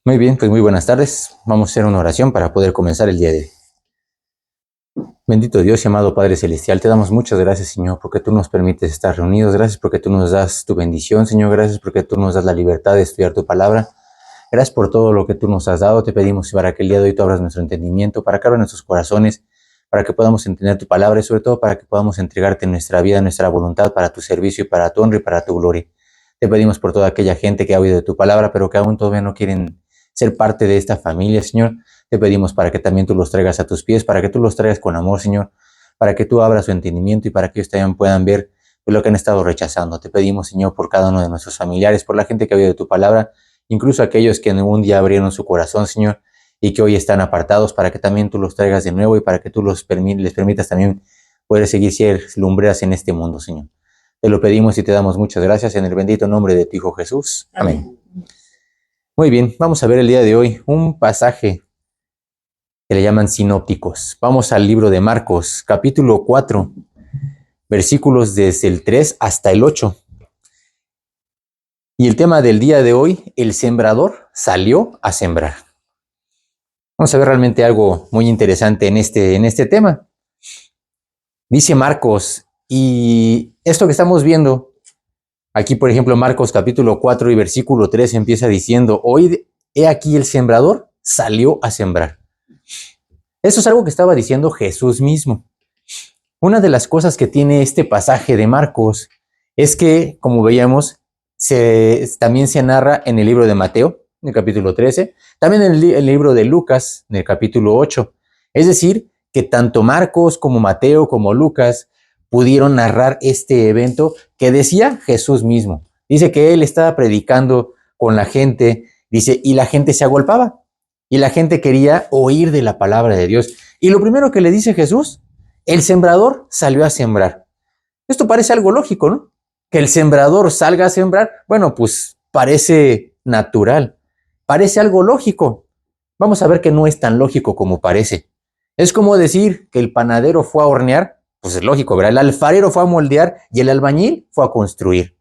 Muy bien, pues muy buenas tardes. Vamos a hacer una oración para poder comenzar el día de hoy. Bendito Dios y amado Padre Celestial, te damos muchas gracias, Señor, porque tú nos permites estar reunidos. Gracias porque tú nos das tu bendición, Señor. Gracias porque tú nos das la libertad de estudiar tu palabra. Gracias por todo lo que tú nos has dado. Te pedimos para que el día de hoy tú abras nuestro entendimiento, para que abras nuestros corazones, para que podamos entender tu palabra y sobre todo para que podamos entregarte nuestra vida, nuestra voluntad para tu servicio y para tu honra y para tu gloria. Te pedimos por toda aquella gente que ha oído de tu palabra, pero que aún todavía no quieren ser parte de esta familia, Señor. Te pedimos para que también tú los traigas a tus pies, para que tú los traigas con amor, Señor, para que tú abras su entendimiento y para que ellos también puedan ver lo que han estado rechazando. Te pedimos, Señor, por cada uno de nuestros familiares, por la gente que ha oído de tu palabra, incluso aquellos que en un día abrieron su corazón, Señor, y que hoy están apartados, para que también tú los traigas de nuevo y para que tú les permitas también poder seguir ser lumbreras en este mundo, Señor. Te lo pedimos y te damos muchas gracias en el bendito nombre de tu Hijo Jesús. Amén. Muy bien, vamos a ver el día de hoy un pasaje que le llaman sinópticos. Vamos al libro de Marcos, capítulo 4, versículos desde el 3 hasta el 8. Y el tema del día de hoy, el sembrador salió a sembrar. Vamos a ver realmente algo muy interesante en este tema. Dice Marcos, y esto que estamos viendo, aquí por ejemplo Marcos capítulo 4 y versículo 3 empieza diciendo, hoy he aquí el sembrador salió a sembrar. Eso es algo que estaba diciendo Jesús mismo. Una de las cosas que tiene este pasaje de Marcos es que, como veíamos, también se narra en el libro de Mateo, en el capítulo 13, también en el libro de Lucas, en el capítulo 8. Es decir, que tanto Marcos como Mateo como Lucas pudieron narrar este evento que decía Jesús mismo. Dice que él estaba predicando con la gente, dice, y la gente se agolpaba, y la gente quería oír de la palabra de Dios. Y lo primero que le dice Jesús, el sembrador salió a sembrar. Esto parece algo lógico, ¿no? Que el sembrador salga a sembrar, bueno, pues parece natural, parece algo lógico. Vamos a ver que no es tan lógico como parece. Es como decir que el panadero fue a hornear, pues es lógico, ¿verdad? El alfarero fue a moldear y el albañil fue a construir,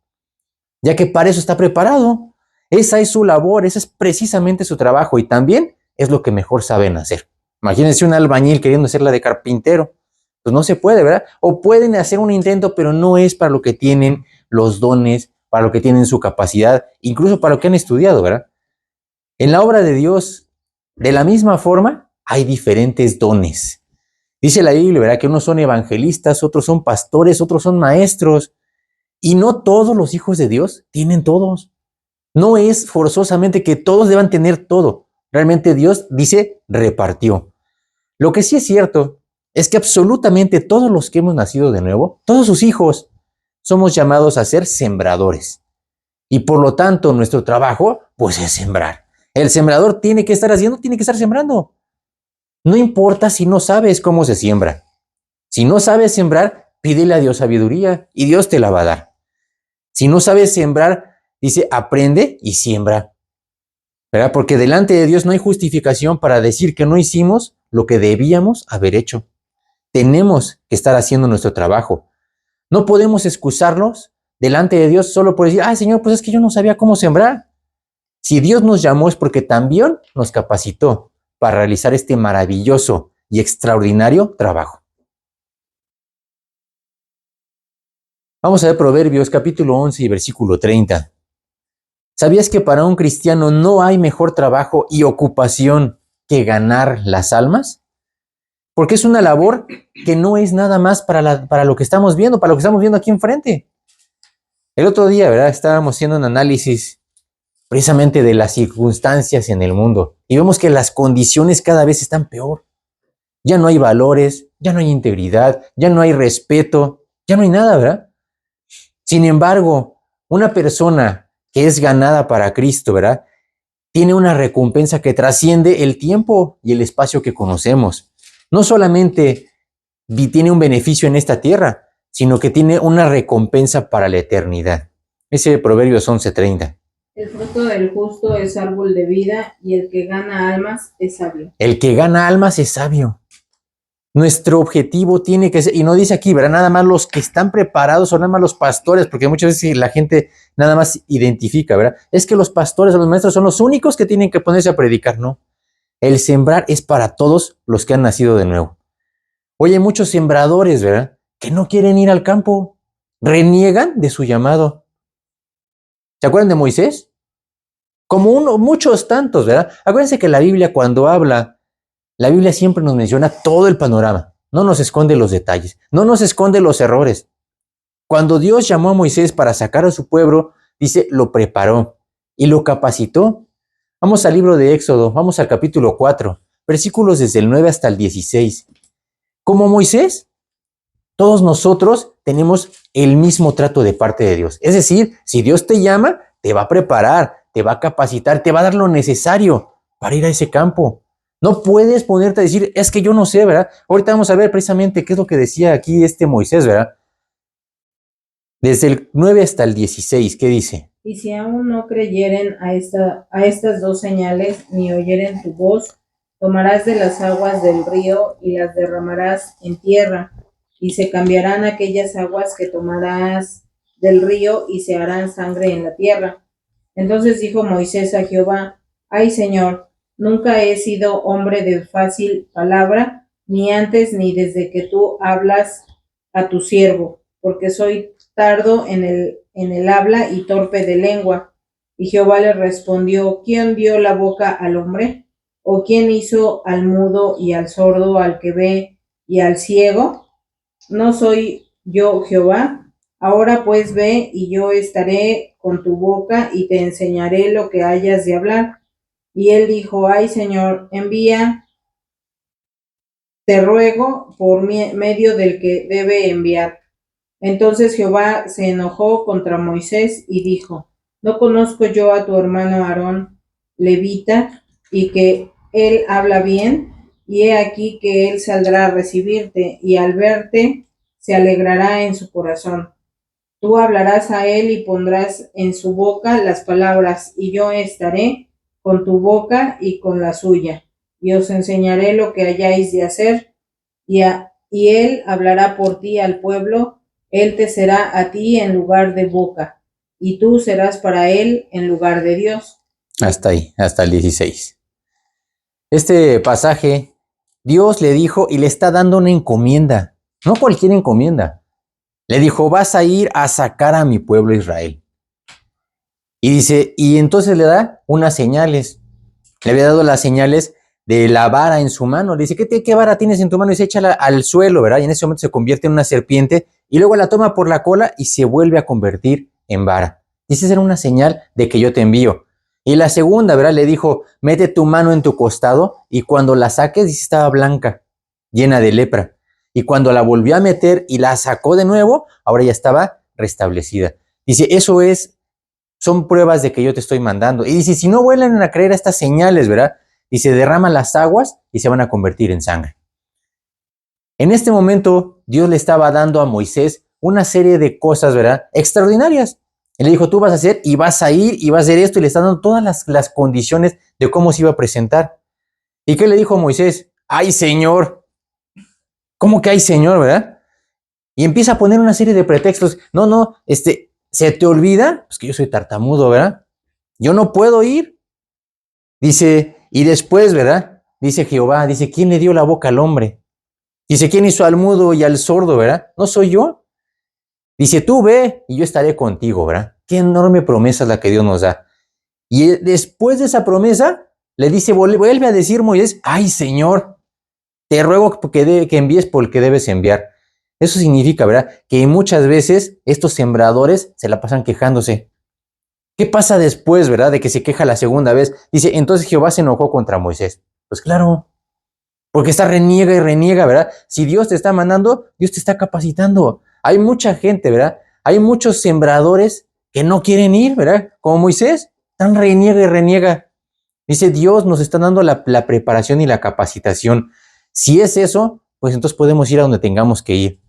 ya que para eso está preparado. Esa es su labor, ese es precisamente su trabajo y también es lo que mejor saben hacer. Imagínense un albañil queriendo hacerla de carpintero. Pues no se puede, ¿verdad? O pueden hacer un intento, pero no es para lo que tienen los dones, para lo que tienen su capacidad, incluso para lo que han estudiado, ¿verdad? En la obra de Dios, de la misma forma, hay diferentes dones. Dice la Biblia, ¿verdad? Que unos son evangelistas, otros son pastores, otros son maestros. Y no todos los hijos de Dios tienen todos. No es forzosamente que todos deban tener todo. Realmente Dios dice, repartió. Lo que sí es cierto es que absolutamente todos los que hemos nacido de nuevo, todos sus hijos, somos llamados a ser sembradores. Y por lo tanto, nuestro trabajo, pues es sembrar. El sembrador tiene que estar haciendo, tiene que estar sembrando. No importa si no sabes cómo se siembra. Si no sabes sembrar, pídele a Dios sabiduría y Dios te la va a dar. Si no sabes sembrar, dice, aprende y siembra. ¿Verdad? Porque delante de Dios no hay justificación para decir que no hicimos lo que debíamos haber hecho. Tenemos que estar haciendo nuestro trabajo. No podemos excusarnos delante de Dios solo por decir, ay Señor, pues es que yo no sabía cómo sembrar. Si Dios nos llamó es porque también nos capacitó para realizar este maravilloso y extraordinario trabajo. Vamos a ver Proverbios capítulo 11 y versículo 30. ¿Sabías que para un cristiano no hay mejor trabajo y ocupación que ganar las almas? Porque es una labor que no es nada más para lo que estamos viendo, para lo que estamos viendo aquí enfrente. El otro día, ¿verdad? Estábamos haciendo un análisis precisamente de las circunstancias en el mundo y vemos que las condiciones cada vez están peor. Ya no hay valores, ya no hay integridad, ya no hay respeto, ya no hay nada, ¿verdad? Sin embargo, una persona que es ganada para Cristo, ¿verdad? Tiene una recompensa que trasciende el tiempo y el espacio que conocemos. No solamente tiene un beneficio en esta tierra, sino que tiene una recompensa para la eternidad. Ese Proverbios 11:30. El fruto del justo es árbol de vida y el que gana almas es sabio. El que gana almas es sabio. Nuestro objetivo tiene que ser, y no dice aquí, ¿verdad? Nada más los que están preparados o nada más los pastores, porque muchas veces la gente nada más identifica, ¿verdad? Es que los pastores o los maestros son los únicos que tienen que ponerse a predicar, ¿no? El sembrar es para todos los que han nacido de nuevo. Oye, hay muchos sembradores, ¿verdad? Que no quieren ir al campo, reniegan de su llamado. ¿Se acuerdan de Moisés? Como muchos tantos, ¿verdad? Acuérdense que la Biblia cuando habla, la Biblia siempre nos menciona todo el panorama, no nos esconde los detalles, no nos esconde los errores. Cuando Dios llamó a Moisés para sacar a su pueblo, dice, lo preparó y lo capacitó. Vamos al libro de Éxodo, vamos al capítulo 4, versículos desde el 9 hasta el 16. Como Moisés, todos nosotros tenemos el mismo trato de parte de Dios. Es decir, si Dios te llama, te va a preparar, te va a capacitar, te va a dar lo necesario para ir a ese campo. No puedes ponerte a decir, es que yo no sé, ¿verdad? Ahorita vamos a ver precisamente qué es lo que decía aquí Moisés, ¿verdad? Desde el 9 hasta el 16, ¿qué dice? Y si aún no creyeren a estas dos señales, ni oyeren tu voz, tomarás de las aguas del río y las derramarás en tierra, y se cambiarán aquellas aguas que tomarás del río y se harán sangre en la tierra. Entonces dijo Moisés a Jehová, ay Señor, nunca he sido hombre de fácil palabra, ni antes ni desde que tú hablas a tu siervo, porque soy tardo en el habla y torpe de lengua. Y Jehová le respondió, ¿quién dio la boca al hombre? ¿O quién hizo al mudo y al sordo, al que ve y al ciego? ¿No soy yo Jehová? Ahora pues ve y yo estaré con tu boca y te enseñaré lo que hayas de hablar. Y él dijo, ay Señor, envía, te ruego, por medio del que debe enviar. Entonces Jehová se enojó contra Moisés y dijo, ¿no conozco yo a tu hermano Aarón, levita, y que él habla bien? Y he aquí que él saldrá a recibirte, y al verte se alegrará en su corazón. Tú hablarás a él y pondrás en su boca las palabras, y yo estaré con tu boca y con la suya, y os enseñaré lo que hayáis de hacer, y él hablará por ti al pueblo. Él te será a ti en lugar de boca, y tú serás para él en lugar de Dios. Hasta ahí, hasta el 16. Este pasaje, Dios le dijo y le está dando una encomienda, no cualquier encomienda. Le dijo, vas a ir a sacar a mi pueblo Israel. Y dice, y entonces le da unas señales. Le había dado las señales de la vara en su mano. Le dice, ¿qué vara tienes en tu mano? Y se echa al suelo, ¿verdad? Y en ese momento se convierte en una serpiente y luego la toma por la cola y se vuelve a convertir en vara. Dice, esa era una señal de que yo te envío. Y la segunda, ¿verdad? Le dijo, mete tu mano en tu costado y cuando la saques, dice, estaba blanca, llena de lepra. Y cuando la volvió a meter y la sacó de nuevo, ahora ya estaba restablecida. Dice, son pruebas de que yo te estoy mandando. Y dice, si no vuelven a creer a estas señales, ¿verdad? Dice, derraman las aguas y se van a convertir en sangre. En este momento, Dios le estaba dando a Moisés una serie de cosas, ¿verdad? Extraordinarias. Él le dijo, tú vas a hacer y vas a ir y vas a hacer esto. Y le está dando todas las condiciones de cómo se iba a presentar. ¿Y qué le dijo a Moisés? ¡Ay, Señor! ¿Cómo que hay Señor, verdad? Y empieza a poner una serie de pretextos. No, ¿se te olvida? Pues que yo soy tartamudo, ¿verdad? Yo no puedo ir. Dice, y después, ¿verdad? Dice Jehová, dice, ¿quién le dio la boca al hombre? Dice, ¿quién hizo al mudo y al sordo, verdad? ¿No soy yo? Dice, tú ve y yo estaré contigo, ¿verdad? Qué enorme promesa es la que Dios nos da. Y después de esa promesa, le dice, vuelve a decir Moisés, ay, Señor, te ruego que envíes por el que debes enviar. Eso significa, ¿verdad? Que muchas veces estos sembradores se la pasan quejándose. ¿Qué pasa después, verdad? De que se queja la segunda vez. Dice, entonces Jehová se enojó contra Moisés. Pues claro, porque está reniega y reniega, ¿verdad? Si Dios te está mandando, Dios te está capacitando. Hay mucha gente, ¿verdad? Hay muchos sembradores que no quieren ir, ¿verdad? Como Moisés, tan reniega y reniega. Dice, Dios nos está dando la preparación y la capacitación. Si es eso, pues entonces podemos ir a donde tengamos que ir.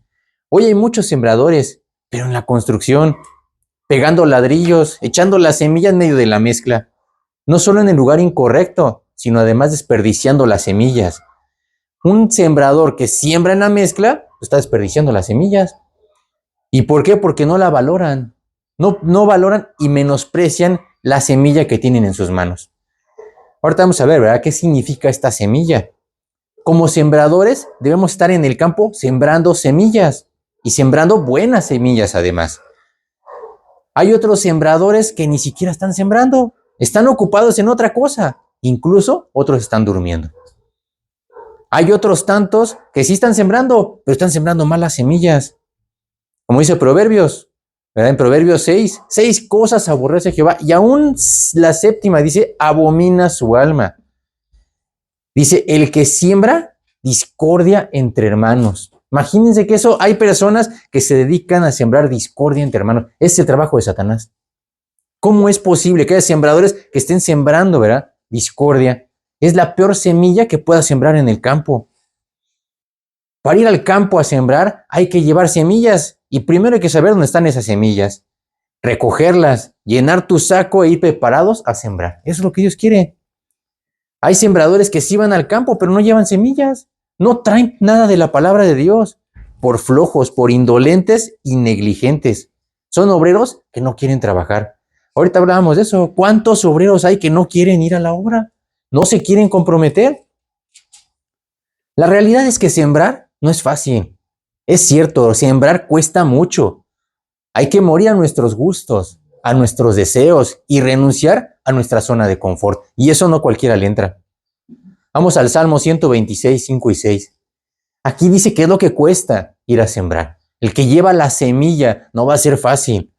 Hoy hay muchos sembradores, pero en la construcción, pegando ladrillos, echando las semillas en medio de la mezcla. No solo en el lugar incorrecto, sino además desperdiciando las semillas. Un sembrador que siembra en la mezcla, está desperdiciando las semillas. ¿Y por qué? Porque no la valoran. No valoran y menosprecian la semilla que tienen en sus manos. Ahorita vamos a ver, ¿verdad? ¿Qué significa esta semilla? Como sembradores debemos estar en el campo sembrando semillas y sembrando buenas semillas además. Hay otros sembradores que ni siquiera están sembrando, están ocupados en otra cosa, incluso otros están durmiendo. Hay otros tantos que sí están sembrando, pero están sembrando malas semillas. Como dice Proverbios, ¿verdad? En Proverbios 6 cosas aborrece Jehová y aún la séptima dice, abomina su alma. Dice, el que siembra discordia entre hermanos. Imagínense que eso, hay personas que se dedican a sembrar discordia entre hermanos. Es el trabajo de Satanás. ¿Cómo es posible que haya sembradores que estén sembrando, verdad? Discordia. Es la peor semilla que pueda sembrar en el campo. Para ir al campo a sembrar hay que llevar semillas y primero hay que saber dónde están esas semillas, recogerlas, llenar tu saco e ir preparados a sembrar. Eso es lo que Dios quiere. Hay sembradores que sí van al campo, pero no llevan semillas. No traen nada de la palabra de Dios. Por flojos, por indolentes y negligentes. Son obreros que no quieren trabajar. Ahorita hablábamos de eso. ¿Cuántos obreros hay que no quieren ir a la obra? No se quieren comprometer. La realidad es que sembrar no es fácil. Es cierto, sembrar cuesta mucho. Hay que morir a nuestros gustos, a nuestros deseos y renunciar a nuestra zona de confort. Y eso no cualquiera le entra. Vamos al Salmo 126, 5 y 6. Aquí dice que es lo que cuesta ir a sembrar. El que lleva la semilla no va a ser fácil.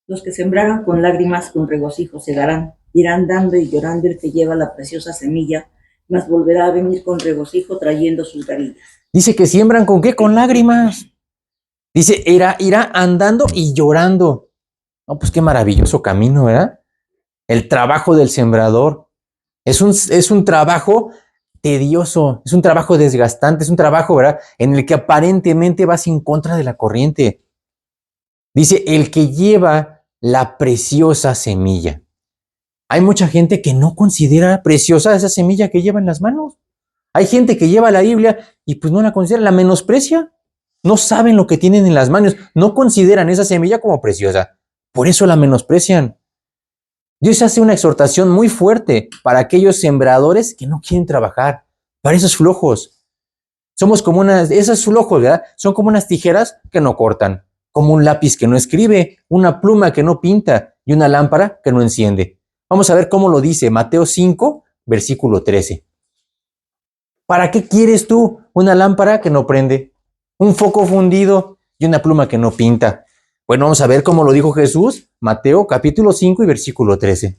Los que sembraron con lágrimas, con regocijo segarán. Irán dando y llorando el que lleva la preciosa semilla, mas volverá a venir con regocijo trayendo sus gavillas. Dice que siembran ¿con qué? Con lágrimas. Dice, irá andando y llorando. No, pues qué maravilloso camino, ¿verdad? El trabajo del sembrador. Es un trabajo tedioso, es un trabajo desgastante, es un trabajo, ¿verdad? En el que aparentemente vas en contra de la corriente. Dice, el que lleva la preciosa semilla. Hay mucha gente que no considera preciosa esa semilla que lleva en las manos. Hay gente que lleva la Biblia y pues no la considera, la menosprecia. No saben lo que tienen en las manos, no consideran esa semilla como preciosa. Por eso la menosprecian. Dios hace una exhortación muy fuerte para aquellos sembradores que no quieren trabajar, para esos flojos. Somos como esos flojos, ¿verdad? Son como unas tijeras que no cortan, como un lápiz que no escribe, una pluma que no pinta y una lámpara que no enciende. Vamos a ver cómo lo dice Mateo 5, versículo 13. ¿Para qué quieres tú una lámpara que no prende, un foco fundido y una pluma que no pinta? Bueno, vamos a ver cómo lo dijo Jesús, Mateo capítulo 5 y versículo 13.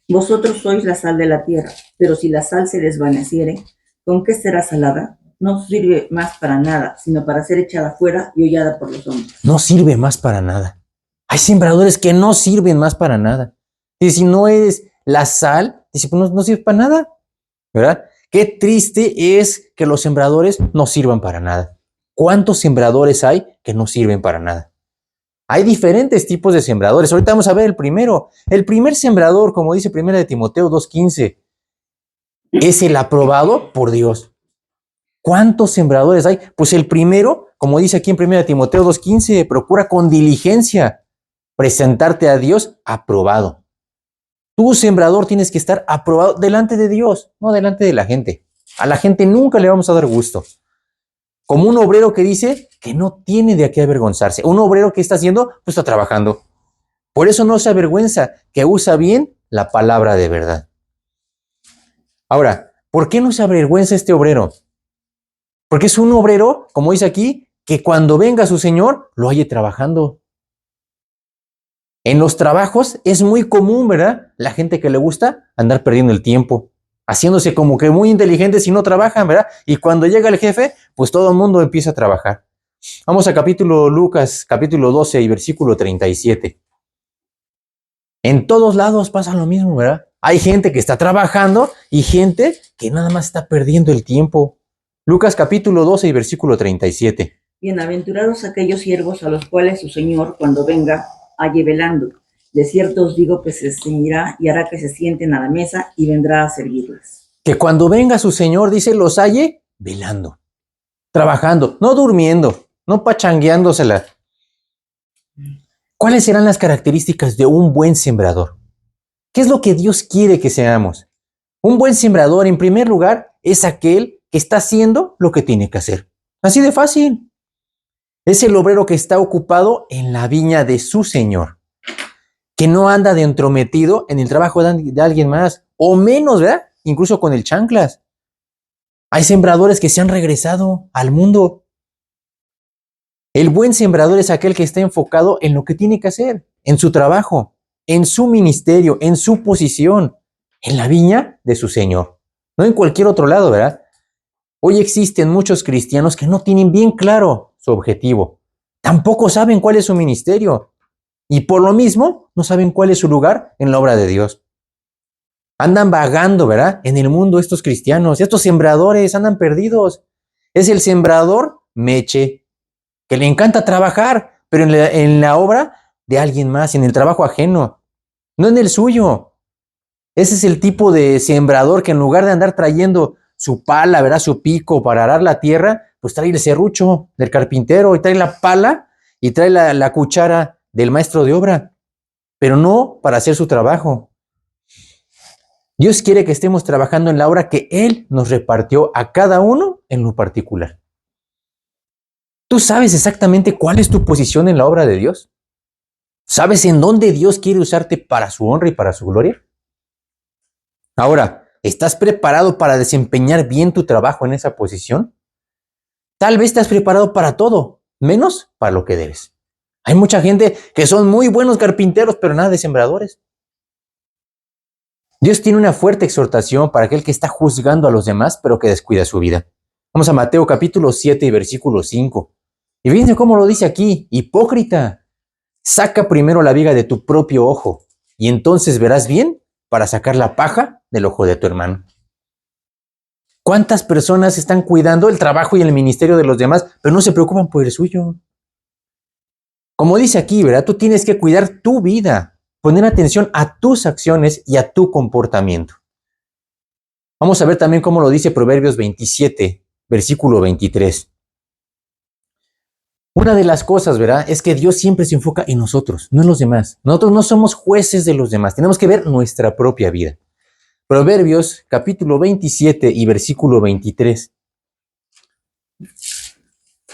Vosotros sois la sal de la tierra, pero si la sal se desvaneciere, ¿con qué será salada? No sirve más para nada, sino para ser echada fuera y hollada por los hombres. No sirve más para nada. Hay sembradores que no sirven más para nada. Y si no eres la sal, dice, pues no sirve para nada, ¿verdad? Qué triste es que los sembradores no sirvan para nada. ¿Cuántos sembradores hay que no sirven para nada? Hay diferentes tipos de sembradores. Ahorita vamos a ver el primero. El primer sembrador, como dice 1 de Timoteo 2:15, es el aprobado por Dios. ¿Cuántos sembradores hay? Pues el primero, como dice aquí en 1 de Timoteo 2:15, procura con diligencia presentarte a Dios aprobado. Tú, sembrador, tienes que estar aprobado delante de Dios, no delante de la gente. A la gente nunca le vamos a dar gusto. Como un obrero que dice que no tiene de qué avergonzarse. Un obrero que está haciendo, pues está trabajando. Por eso no se avergüenza, que usa bien la palabra de verdad. Ahora, ¿por qué no se avergüenza este obrero? Porque es un obrero, como dice aquí, que cuando venga su señor, lo halle trabajando. En los trabajos es muy común, ¿verdad? La gente que le gusta andar perdiendo el tiempo, haciéndose como que muy inteligentes si no trabajan, ¿verdad? Y cuando llega el jefe, pues todo el mundo empieza a trabajar. Vamos a Lucas, capítulo 12 y versículo 37. En todos lados pasa lo mismo, ¿verdad? Hay gente que está trabajando y gente que nada más está perdiendo el tiempo. Lucas capítulo 12 y versículo 37. Bienaventurados aquellos siervos a los cuales su señor, cuando venga, halle velando. De cierto os digo que se ceñirá y hará que se sienten a la mesa y vendrá a servirles. que cuando venga su Señor, dice, los halle velando, trabajando, no durmiendo, no pachangueándosela. ¿Cuáles serán las características de un buen sembrador? ¿Qué es lo que Dios quiere que seamos? Un buen sembrador, en primer lugar, es aquel que está haciendo lo que tiene que hacer. Así de fácil. Es el obrero que está ocupado en la viña de su Señor, que no anda de entrometido en el trabajo de alguien más, o menos, ¿verdad? Incluso con el chanclas. Hay sembradores que se han regresado al mundo. El buen sembrador es aquel que está enfocado en lo que tiene que hacer, en su trabajo, en su ministerio, en su posición, en la viña de su Señor. No en cualquier otro lado, ¿verdad? Hoy existen muchos cristianos que no tienen bien claro su objetivo. Tampoco saben cuál es su ministerio. Y por lo mismo, no saben cuál es su lugar en la obra de Dios. Andan vagando, ¿verdad? En el mundo estos cristianos, estos sembradores andan perdidos. Es el sembrador meche, que le encanta trabajar, pero en la obra de alguien más, en el trabajo ajeno, no en el suyo. Ese es el tipo de sembrador que en lugar de andar trayendo su pala, ¿verdad? Su pico para arar la tierra, pues trae el serrucho del carpintero y trae la pala y trae la cuchara del maestro de obra, pero no para hacer su trabajo. Dios quiere que estemos trabajando en la obra que Él nos repartió a cada uno en lo particular. ¿Tú sabes exactamente cuál es tu posición en la obra de Dios? ¿Sabes en dónde Dios quiere usarte para su honra y para su gloria? Ahora, ¿estás preparado para desempeñar bien tu trabajo en esa posición? Tal vez estás preparado para todo, menos para lo que debes. Hay mucha gente que son muy buenos carpinteros, pero nada de sembradores. Dios tiene una fuerte exhortación para aquel que está juzgando a los demás, pero que descuida su vida. Vamos a Mateo capítulo 7 y versículo 5. Y fíjense cómo lo dice aquí: hipócrita, saca primero la viga de tu propio ojo, y entonces verás bien para sacar la paja del ojo de tu hermano. ¿Cuántas personas están cuidando el trabajo y el ministerio de los demás, pero no se preocupan por el suyo? Como dice aquí, ¿verdad? Tú tienes que cuidar tu vida, poner atención a tus acciones y a tu comportamiento. Vamos a ver también cómo lo dice Proverbios 27, versículo 23. Una de las cosas, ¿verdad?, es que Dios siempre se enfoca en nosotros, no en los demás. Nosotros no somos jueces de los demás, tenemos que ver nuestra propia vida. Proverbios capítulo 27 y versículo 23.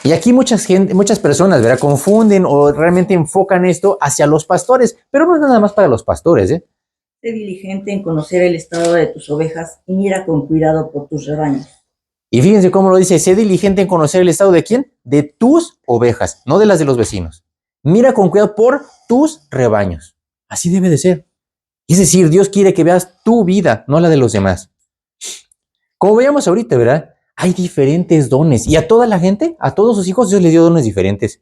Y aquí muchas personas, ¿verdad?, confunden o realmente enfocan esto hacia los pastores, pero no es nada más para los pastores, ¿eh? Sé diligente en conocer el estado de tus ovejas y mira con cuidado por tus rebaños. Y fíjense cómo lo dice: sé diligente en conocer el estado de quién, de tus ovejas, no de las de los vecinos. Mira con cuidado por tus rebaños. Así debe de ser. Es decir, Dios quiere que veas tu vida, no la de los demás. Como veíamos ahorita, ¿verdad? Hay diferentes dones y a toda la gente, a todos sus hijos, Dios le dio dones diferentes.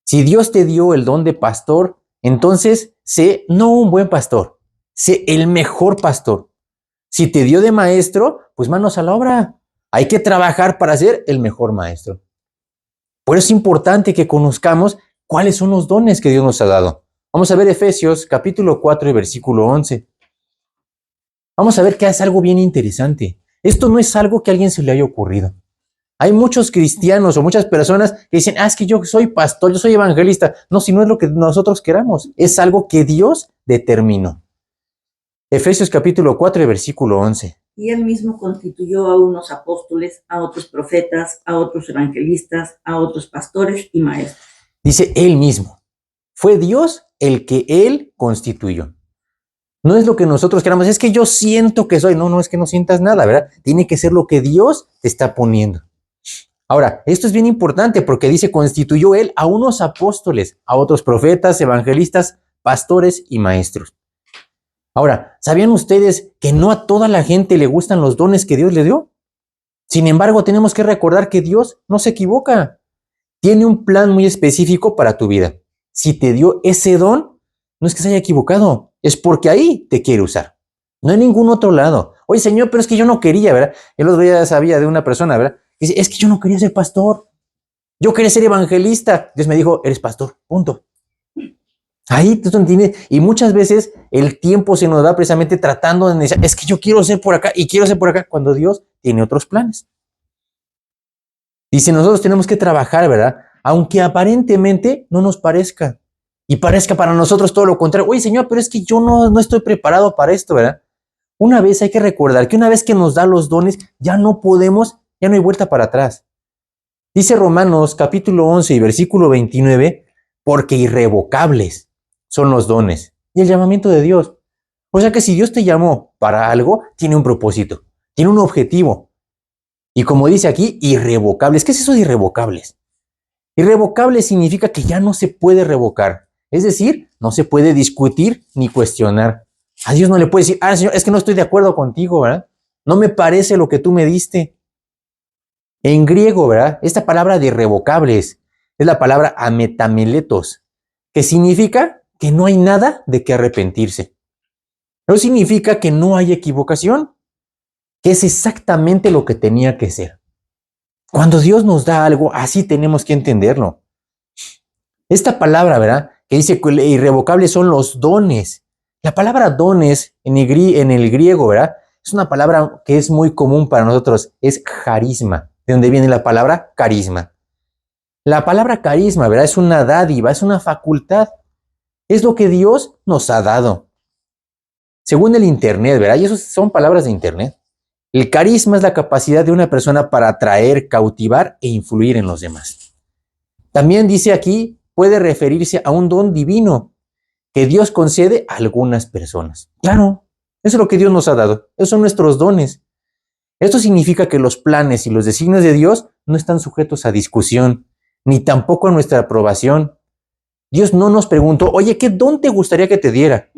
Si Dios te dio el don de pastor, entonces sé no un buen pastor, sé el mejor pastor. Si te dio de maestro, pues manos a la obra. Hay que trabajar para ser el mejor maestro. Por eso es importante que conozcamos cuáles son los dones que Dios nos ha dado. Vamos a ver Efesios capítulo 4 y versículo 11. Vamos a ver que es algo bien interesante. Esto no es algo que a alguien se le haya ocurrido. Hay muchos cristianos o muchas personas que dicen: es que yo soy pastor, yo soy evangelista. No, si no es lo que nosotros queramos, es algo que Dios determinó. Efesios capítulo 4 y versículo 11. Y él mismo constituyó a unos apóstoles, a otros profetas, a otros evangelistas, a otros pastores y maestros. Dice él mismo. Fue Dios el que él constituyó. No es lo que nosotros queramos, es que yo siento que soy. No, es que no sientas nada, ¿verdad? Tiene que ser lo que Dios te está poniendo. Ahora, esto es bien importante porque dice: constituyó él a unos apóstoles, a otros profetas, evangelistas, pastores y maestros. Ahora, ¿sabían ustedes que no a toda la gente le gustan los dones que Dios le dio? Sin embargo, tenemos que recordar que Dios no se equivoca. Tiene un plan muy específico para tu vida. Si te dio ese don, no es que se haya equivocado, es porque ahí te quiere usar. No en ningún otro lado. Oye, Señor, pero es que yo no quería, ¿verdad? El otro día sabía de una persona, ¿verdad? Dice: es que yo no quería ser pastor. Yo quería ser evangelista. Dios me dijo: eres pastor, punto. Ahí tú entiendes. Y muchas veces el tiempo se nos da precisamente tratando de decir, es que yo quiero ser por acá y quiero ser por acá, cuando Dios tiene otros planes. Dice, nosotros tenemos que trabajar, ¿verdad? Aunque aparentemente no nos parezca. Y parezca para nosotros todo lo contrario. Oye, Señor, pero es que yo no estoy preparado para esto, ¿verdad? Una vez hay que recordar que una vez que nos da los dones, ya no podemos, ya no hay vuelta para atrás. Dice Romanos capítulo 11 y versículo 29, porque irrevocables son los dones y el llamamiento de Dios. O sea que si Dios te llamó para algo, tiene un propósito, tiene un objetivo. Y como dice aquí, irrevocables. ¿Qué es eso de irrevocables? Irrevocable significa que ya no se puede revocar. Es decir, no se puede discutir ni cuestionar. A Dios no le puede decir, Señor, es que no estoy de acuerdo contigo, ¿verdad? No me parece lo que tú me diste. En griego, ¿verdad? Esta palabra de irrevocables es la palabra ametameletos, que significa que no hay nada de que arrepentirse. Eso significa que no hay equivocación, que es exactamente lo que tenía que ser. Cuando Dios nos da algo, así tenemos que entenderlo. Esta palabra, ¿verdad? Que dice que irrevocables son los dones. La palabra dones en el griego, ¿verdad? Es una palabra que es muy común para nosotros, es carisma, de donde viene la palabra carisma. La palabra carisma, ¿verdad? Es una dádiva, es una facultad. Es lo que Dios nos ha dado. Según el Internet, ¿verdad? Y eso son palabras de Internet. El carisma es la capacidad de una persona para atraer, cautivar e influir en los demás. También dice aquí, puede referirse a un don divino que Dios concede a algunas personas. Claro, eso es lo que Dios nos ha dado. Esos son nuestros dones. Esto significa que los planes y los designios de Dios no están sujetos a discusión, ni tampoco a nuestra aprobación. Dios no nos preguntó, oye, ¿qué don te gustaría que te diera?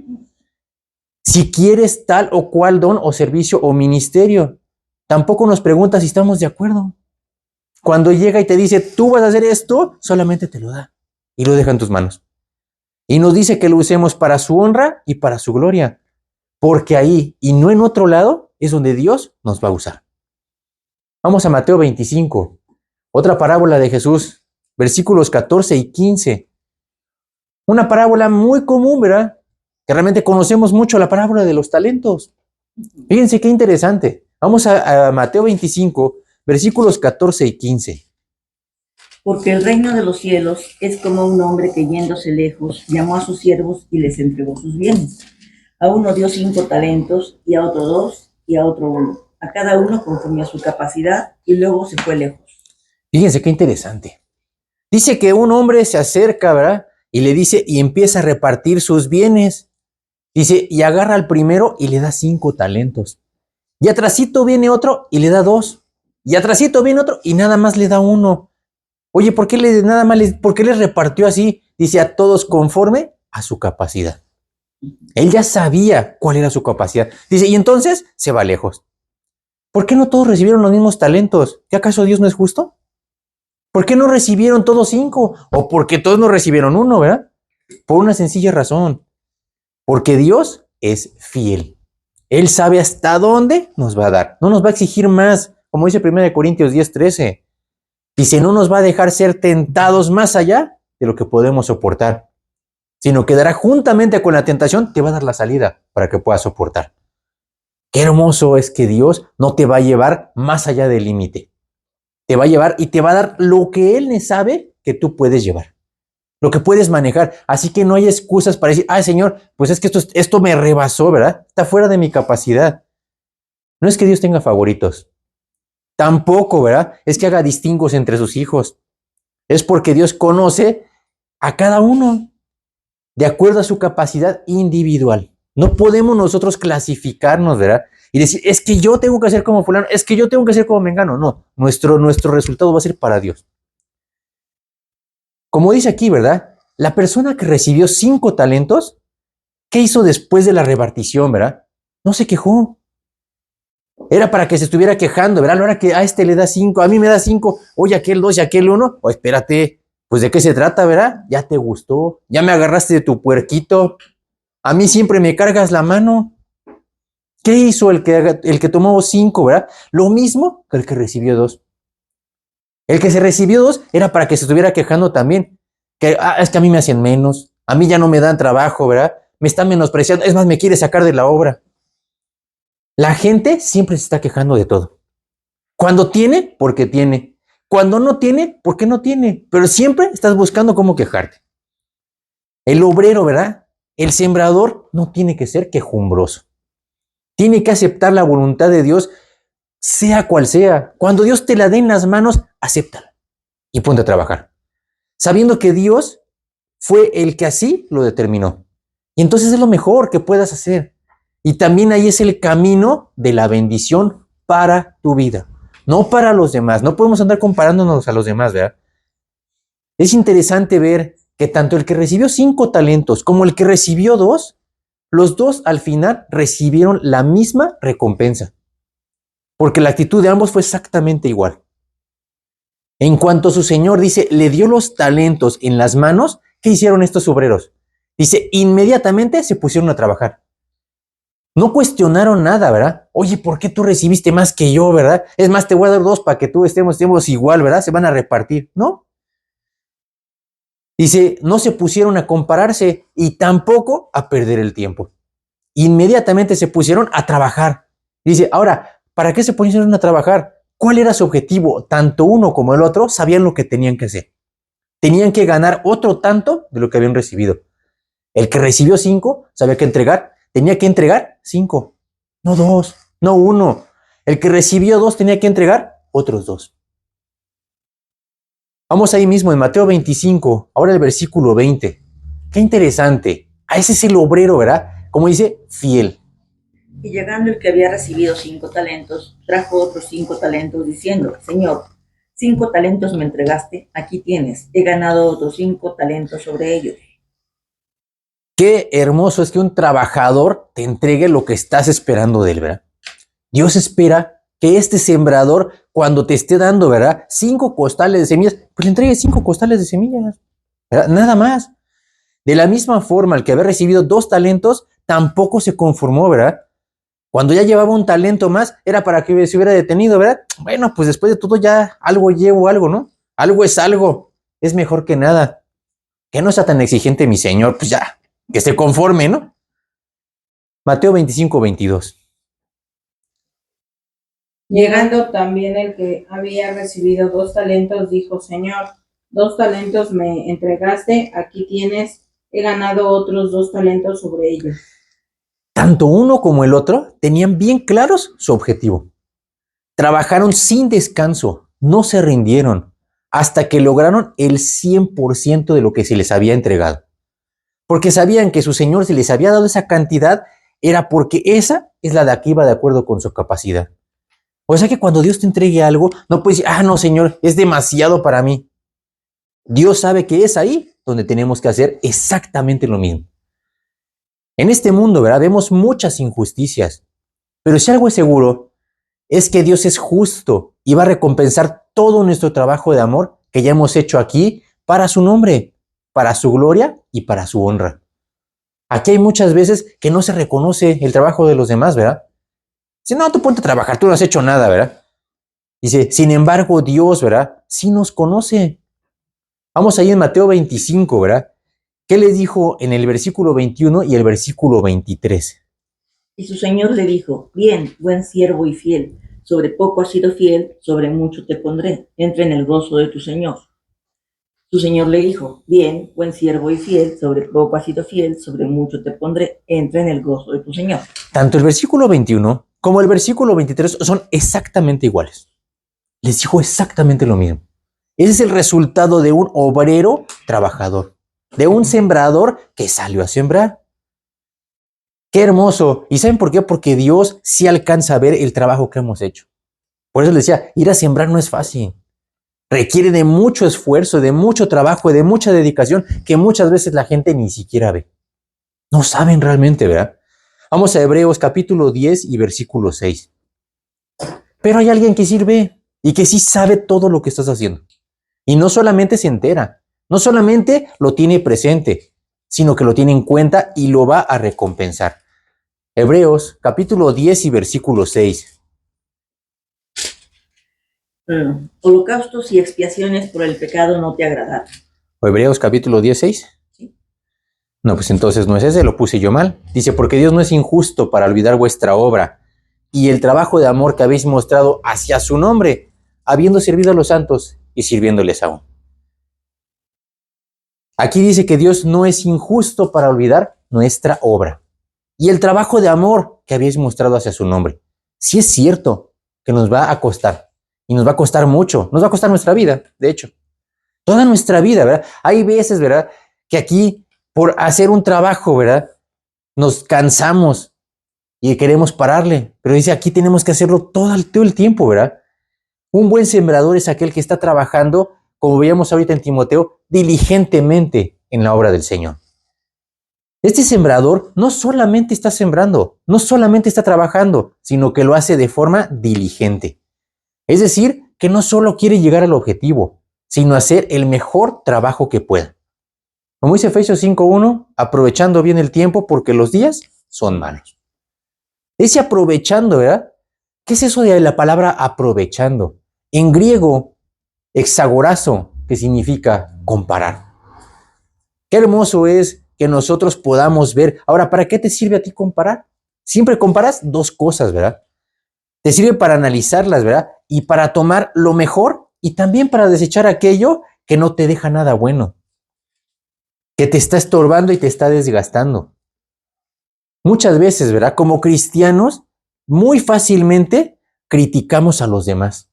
Si quieres tal o cual don o servicio o ministerio. Tampoco nos pregunta si estamos de acuerdo. Cuando llega y te dice, tú vas a hacer esto, solamente te lo da y lo deja en tus manos. Y nos dice que lo usemos para su honra y para su gloria, porque ahí y no en otro lado es donde Dios nos va a usar. Vamos a Mateo 25, otra parábola de Jesús, versículos 14 y 15. Una parábola muy común, ¿verdad? Que realmente conocemos mucho, la parábola de los talentos. Fíjense qué interesante. Vamos a Mateo 25, versículos 14 y 15. Porque el reino de los cielos es como un hombre que yéndose lejos llamó a sus siervos y les entregó sus bienes. A uno dio 5 talentos, y a otro 2, y a otro 1. A cada uno conforme a su capacidad, y luego se fue lejos. Fíjense qué interesante. Dice que un hombre se acerca, ¿verdad? Y le dice, y empieza a repartir sus bienes. Dice, y agarra al primero y le da 5 talentos. Y atrasito viene otro y le da 2. Y atrasito viene otro y nada más le da 1. Oye, ¿por qué por qué les repartió así? Dice, a todos conforme a su capacidad. Él ya sabía cuál era su capacidad. Dice, y entonces se va lejos. ¿Por qué no todos recibieron los mismos talentos? ¿Qué acaso Dios no es justo? ¿Por qué no recibieron todos 5? O porque todos no recibieron 1, ¿verdad? Por una sencilla razón. Porque Dios es fiel. Él sabe hasta dónde nos va a dar. No nos va a exigir más. Como dice 1 Corintios 10:13. Dice, no nos va a dejar ser tentados más allá de lo que podemos soportar, sino que dará juntamente con la tentación, te va a dar la salida para que puedas soportar. Qué hermoso es que Dios no te va a llevar más allá del límite. Te va a llevar y te va a dar lo que Él sabe que tú puedes llevar, lo que puedes manejar. Así que no hay excusas para decir, ay Señor, pues es que esto me rebasó, ¿verdad? Está fuera de mi capacidad. No es que Dios tenga favoritos. Tampoco, ¿verdad? Es que haga distingos entre sus hijos. Es porque Dios conoce a cada uno de acuerdo a su capacidad individual. No podemos nosotros clasificarnos, ¿verdad? Y decir, es que yo tengo que ser como fulano, es que yo tengo que ser como mengano. No, nuestro resultado va a ser para Dios. Como dice aquí, ¿verdad? La persona que recibió 5 talentos, ¿qué hizo después de la repartición, verdad? No se quejó. Era para que se estuviera quejando, ¿verdad? Ahora que a este le da 5, a mí me da 5, oye, aquel 2 y aquel 1. O espérate, pues ¿de qué se trata, verdad? Ya te gustó, ya me agarraste de tu puerquito. A mí siempre me cargas la mano. ¿Qué hizo el que tomó 5, verdad? Lo mismo que el que recibió 2. El que se recibió 2 era para que se estuviera quejando también. Que es que a mí me hacen menos, A mí ya no me dan trabajo, ¿verdad? Me están menospreciando, es más, me quiere sacar de la obra. La gente siempre se está quejando de todo. Cuando tiene, porque tiene. Cuando no tiene, porque no tiene. Pero siempre estás buscando cómo quejarte. El obrero, ¿verdad? El sembrador no tiene que ser quejumbroso. Tiene que aceptar la voluntad de Dios, sea cual sea. Cuando Dios te la dé en las manos, acéptala y ponte a trabajar. Sabiendo que Dios fue el que así lo determinó. Y entonces es lo mejor que puedas hacer. Y también ahí es el camino de la bendición para tu vida, no para los demás. No podemos andar comparándonos a los demás, ¿verdad? Es interesante ver que tanto el que recibió 5 talentos como el que recibió 2, los dos al final recibieron la misma recompensa, porque la actitud de ambos fue exactamente igual. En cuanto su señor, dice, le dio los talentos en las manos, ¿qué hicieron estos obreros? Dice, inmediatamente se pusieron a trabajar. No cuestionaron nada, ¿verdad? Oye, ¿por qué tú recibiste más que yo, verdad? Es más, te voy a dar 2 para que tú estemos igual, ¿verdad? Se van a repartir, ¿no? Dice, no se pusieron a compararse y tampoco a perder el tiempo. Inmediatamente se pusieron a trabajar. Dice, ahora, ¿para qué se pusieron a trabajar? ¿Cuál era su objetivo? Tanto uno como el otro sabían lo que tenían que hacer. Tenían que ganar otro tanto de lo que habían recibido. El que recibió 5 sabía que tenía que entregar 5, no 2, no 1. El que recibió 2 tenía que entregar otros 2. Vamos ahí mismo en Mateo 25, ahora el versículo 20. Qué interesante. A ese es el obrero, ¿verdad? Como dice, fiel. Y llegando el que había recibido 5 talentos, trajo otros 5 talentos, diciendo, Señor, 5 talentos me entregaste, aquí tienes, he ganado otros 5 talentos sobre ellos. Qué hermoso es que un trabajador te entregue lo que estás esperando de él, ¿verdad? Dios espera que este sembrador, cuando te esté dando, ¿verdad? 5 costales de semillas, pues le entregue 5 costales de semillas, ¿verdad? Nada más. De la misma forma, el que había recibido 2 talentos, tampoco se conformó, ¿verdad? Cuando ya llevaba un talento más, era para que se hubiera detenido, ¿verdad? Bueno, pues después de todo ya algo llevo, algo, ¿no? Algo es algo. Es mejor que nada. Que no sea tan exigente mi Señor, pues ya, que se conforme, ¿no? Mateo 25, 22. Llegando también el que había recibido 2 talentos, dijo, Señor, 2 talentos me entregaste, aquí tienes, he ganado otros 2 talentos sobre ellos. Tanto uno como el otro tenían bien claros su objetivo. Trabajaron sin descanso, no se rindieron, hasta que lograron el 100% de lo que se les había entregado. Porque sabían que su Señor, si les había dado esa cantidad, era porque esa es la de aquí va de acuerdo con su capacidad. O sea que cuando Dios te entregue algo, no puedes decir, no, Señor, es demasiado para mí. Dios sabe que es ahí donde tenemos que hacer exactamente lo mismo. En este mundo, ¿verdad? Vemos muchas injusticias, pero si algo es seguro, es que Dios es justo y va a recompensar todo nuestro trabajo de amor que ya hemos hecho aquí para su nombre, para su gloria y para su honra. Aquí hay muchas veces que no se reconoce el trabajo de los demás, ¿verdad? Dice, no, tú ponte a trabajar, tú no has hecho nada, ¿verdad? Dice, sin embargo, Dios, ¿verdad? Sí nos conoce. Vamos ahí en Mateo 25, ¿verdad? ¿Qué le dijo en el versículo 21 y el versículo 23? Y su señor le dijo, bien, buen siervo y fiel, sobre poco has sido fiel, sobre mucho te pondré, entra en el gozo de tu señor. Su señor le dijo, bien, buen siervo y fiel, sobre poco has sido fiel, sobre mucho te pondré, entra en el gozo de tu señor. Tanto el versículo 21 como el versículo 23 son exactamente iguales. Les dijo exactamente lo mismo. Ese es el resultado de un obrero trabajador, de un sembrador que salió a sembrar. Qué hermoso. ¿Y saben por qué? Porque Dios sí alcanza a ver el trabajo que hemos hecho. Por eso les decía, ir a sembrar no es fácil. Requiere de mucho esfuerzo, de mucho trabajo, de mucha dedicación que muchas veces la gente ni siquiera ve. No saben realmente, ¿verdad? Vamos a Hebreos capítulo 10 y versículo 6. Pero hay alguien que sirve y que sí sabe todo lo que estás haciendo. Y no solamente se entera, no solamente lo tiene presente, sino que lo tiene en cuenta y lo va a recompensar. Hebreos capítulo 10 y versículo 6. Holocaustos y expiaciones por el pecado no te agradaron. Hebreos capítulo 10, 6. ¿Sí? No, pues entonces no es ese, lo puse yo mal. Dice, porque Dios no es injusto para olvidar vuestra obra y el trabajo de amor que habéis mostrado hacia su nombre, habiendo servido a los santos y sirviéndoles aún. Aquí dice que Dios no es injusto para olvidar nuestra obra y el trabajo de amor que habéis mostrado hacia su nombre. Sí es cierto que nos va a costar, y nos va a costar mucho, nos va a costar nuestra vida, de hecho, toda nuestra vida, ¿verdad? Hay veces, ¿verdad?, que aquí por hacer un trabajo, ¿verdad?, nos cansamos y queremos pararle, pero dice aquí tenemos que hacerlo todo el tiempo, ¿verdad? Un buen sembrador es aquel que está trabajando, como veíamos ahorita en Timoteo, diligentemente en la obra del Señor. Este sembrador no solamente está sembrando, no solamente está trabajando, sino que lo hace de forma diligente. Es decir, que no solo quiere llegar al objetivo, sino hacer el mejor trabajo que pueda. Como dice Efesios 5:1, aprovechando bien el tiempo porque los días son malos. Ese aprovechando, ¿verdad? ¿Qué es eso de la palabra aprovechando? En griego, exagorazo, que significa comparar. Qué hermoso es que nosotros podamos ver. Ahora, ¿para qué te sirve a ti comparar? Siempre comparas dos cosas, ¿verdad? Te sirve para analizarlas, ¿verdad? Y para tomar lo mejor y también para desechar aquello que no te deja nada bueno, que te está estorbando y te está desgastando. Muchas veces, ¿verdad? Como cristianos, muy fácilmente criticamos a los demás.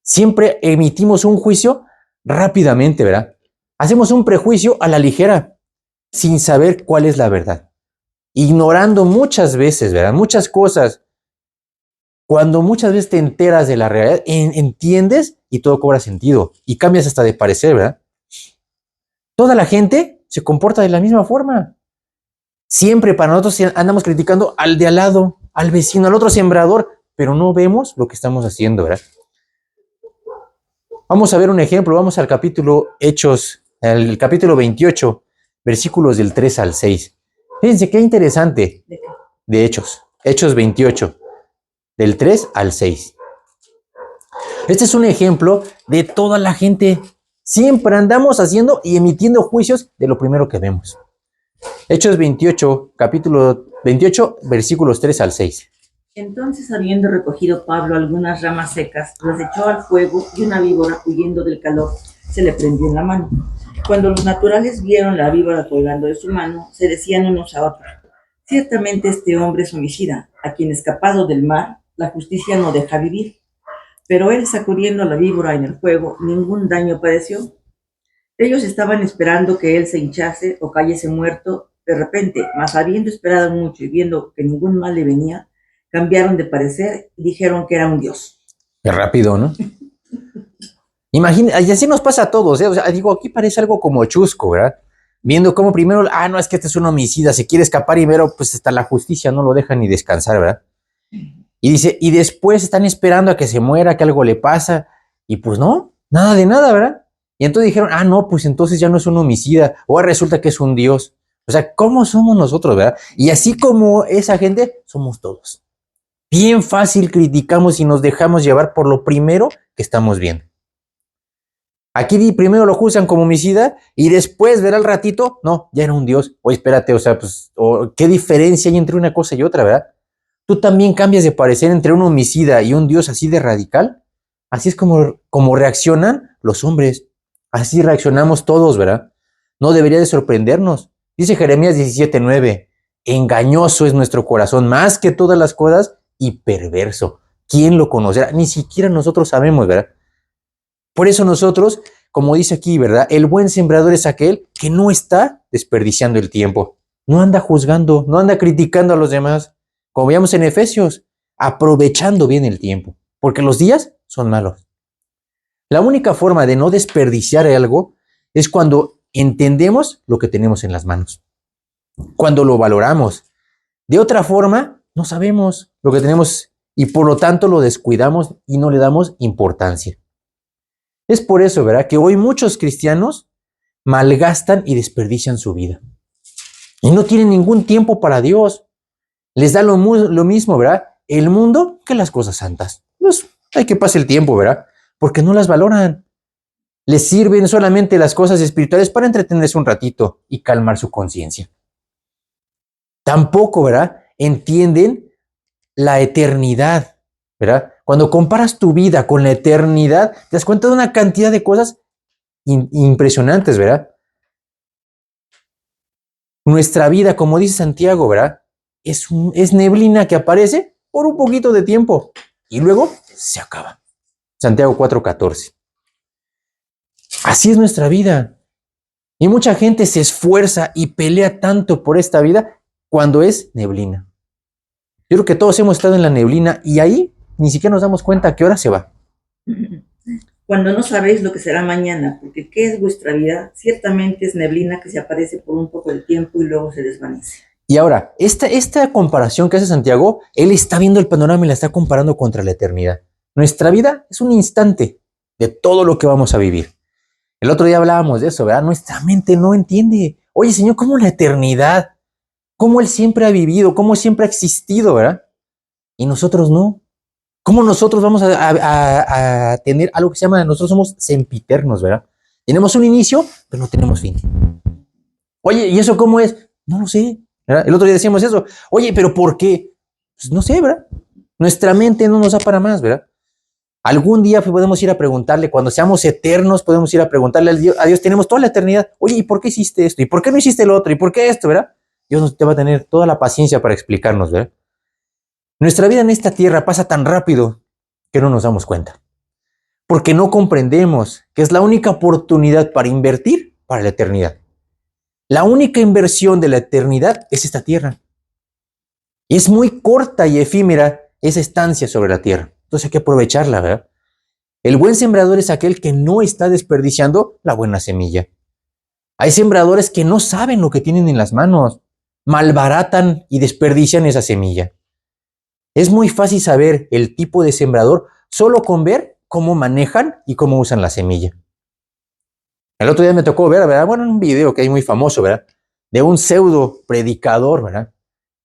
Siempre emitimos un juicio rápidamente, ¿verdad? Hacemos un prejuicio a la ligera, sin saber cuál es la verdad. Ignorando muchas veces, ¿verdad? Muchas cosas. Cuando muchas veces te enteras de la realidad, entiendes y todo cobra sentido. Y cambias hasta de parecer, ¿verdad? Toda la gente se comporta de la misma forma. Siempre para nosotros andamos criticando al de al lado, al vecino, al otro sembrador, pero no vemos lo que estamos haciendo, ¿verdad? Vamos a ver un ejemplo, vamos al capítulo Hechos, el capítulo 28, versículos del 3 al 6. Fíjense qué interesante de Hechos 28, del 3 al 6. Este es un ejemplo de toda la gente. Siempre andamos haciendo y emitiendo juicios de lo primero que vemos. Hechos 28, capítulo 28, versículos 3 al 6. Entonces, habiendo recogido Pablo algunas ramas secas, las echó al fuego y una víbora, huyendo del calor, se le prendió en la mano. Cuando los naturales vieron la víbora colgando de su mano, se decían unos a otros: ciertamente este hombre es homicida, a quien escapado del mar, la justicia no deja vivir. Pero él, sacudiendo la víbora en el fuego, ningún daño padeció. Ellos estaban esperando que él se hinchase o cayese muerto de repente, mas habiendo esperado mucho y viendo que ningún mal le venía, cambiaron de parecer y dijeron que era un dios. Qué rápido, ¿no? Imagina, y así nos pasa a todos, ¿eh? O sea, digo, aquí parece algo como chusco, ¿verdad? Viendo cómo primero, no, es que este es un homicida, se quiere escapar y pero pues hasta la justicia no lo deja ni descansar, ¿verdad? Y dice, y después están esperando a que se muera, que algo le pasa, y pues no, nada de nada, ¿verdad? Y entonces dijeron, no, pues entonces ya no es un homicida, o resulta que es un dios. O sea, ¿cómo somos nosotros, verdad? Y así como esa gente, somos todos. Bien fácil criticamos y nos dejamos llevar por lo primero que estamos viendo. Aquí primero lo juzgan como homicida y después, verá al ratito, no, ya era un dios. Oye, espérate, o sea, pues, ¿qué diferencia hay entre una cosa y otra, verdad? Tú también cambias de parecer entre un homicida y un dios así de radical. Así es como reaccionan los hombres. Así reaccionamos todos, ¿verdad? No debería de sorprendernos. Dice Jeremías 17:9, engañoso es nuestro corazón más que todas las cosas y perverso. ¿Quién lo conocerá? Ni siquiera nosotros sabemos, ¿verdad? Por eso nosotros, como dice aquí, ¿verdad? El buen sembrador es aquel que no está desperdiciando el tiempo. No anda juzgando, no anda criticando a los demás. Como veíamos en Efesios, aprovechando bien el tiempo, porque los días son malos. La única forma de no desperdiciar algo es cuando entendemos lo que tenemos en las manos, cuando lo valoramos. De otra forma, no sabemos lo que tenemos y por lo tanto lo descuidamos y no le damos importancia. Es por eso, ¿verdad?, que hoy muchos cristianos malgastan y desperdician su vida. Y no tienen ningún tiempo para Dios. Les da lo mismo, ¿verdad?, el mundo que las cosas santas. Pues hay que pasar el tiempo, ¿verdad?, porque no las valoran. Les sirven solamente las cosas espirituales para entretenerse un ratito y calmar su conciencia. Tampoco, ¿verdad? Entienden la eternidad, ¿verdad? Cuando comparas tu vida con la eternidad, te das cuenta de una cantidad de cosas impresionantes, ¿verdad? Nuestra vida, como dice Santiago, ¿verdad? Es neblina que aparece por un poquito de tiempo y luego se acaba. Santiago 4:14. Así es nuestra vida. Y mucha gente se esfuerza y pelea tanto por esta vida cuando es neblina. Yo creo que todos hemos estado en la neblina y ahí ni siquiera nos damos cuenta a qué hora se va. Cuando no sabéis lo que será mañana, porque ¿qué es vuestra vida? Ciertamente es neblina que se aparece por un poco de tiempo y luego se desvanece. Y ahora, esta comparación que hace Santiago, él está viendo el panorama y la está comparando contra la eternidad. Nuestra vida es un instante de todo lo que vamos a vivir. El otro día hablábamos de eso, ¿verdad? Nuestra mente no entiende. Oye, Señor, ¿cómo la eternidad? ¿Cómo Él siempre ha vivido? ¿Cómo siempre ha existido, verdad? Y nosotros no. ¿Cómo nosotros vamos a tener algo que se llama, nosotros somos sempiternos, ¿verdad? Tenemos un inicio, pero no tenemos fin. Oye, ¿y eso cómo es? No lo sé, ¿verdad? El otro día decíamos eso. Oye, ¿pero por qué? Pues no sé, ¿verdad? Nuestra mente no nos da para más, ¿verdad? Algún día podemos ir a preguntarle, cuando seamos eternos, podemos ir a preguntarle a Dios, tenemos toda la eternidad. Oye, ¿y por qué hiciste esto? ¿Y por qué no hiciste lo otro? ¿Y por qué esto, verdad? Dios te va a tener toda la paciencia para explicarnos, ¿verdad? Nuestra vida en esta tierra pasa tan rápido que no nos damos cuenta. Porque no comprendemos que es la única oportunidad para invertir para la eternidad. La única inversión de la eternidad es esta tierra. Y es muy corta y efímera esa estancia sobre la tierra. Entonces hay que aprovecharla, ¿verdad? El buen sembrador es aquel que no está desperdiciando la buena semilla. Hay sembradores que no saben lo que tienen en las manos, malbaratan y desperdician esa semilla. Es muy fácil saber el tipo de sembrador solo con ver cómo manejan y cómo usan la semilla. El otro día me tocó ver, ¿verdad? Bueno, un video que hay muy famoso, ¿verdad? De un pseudo predicador, ¿verdad?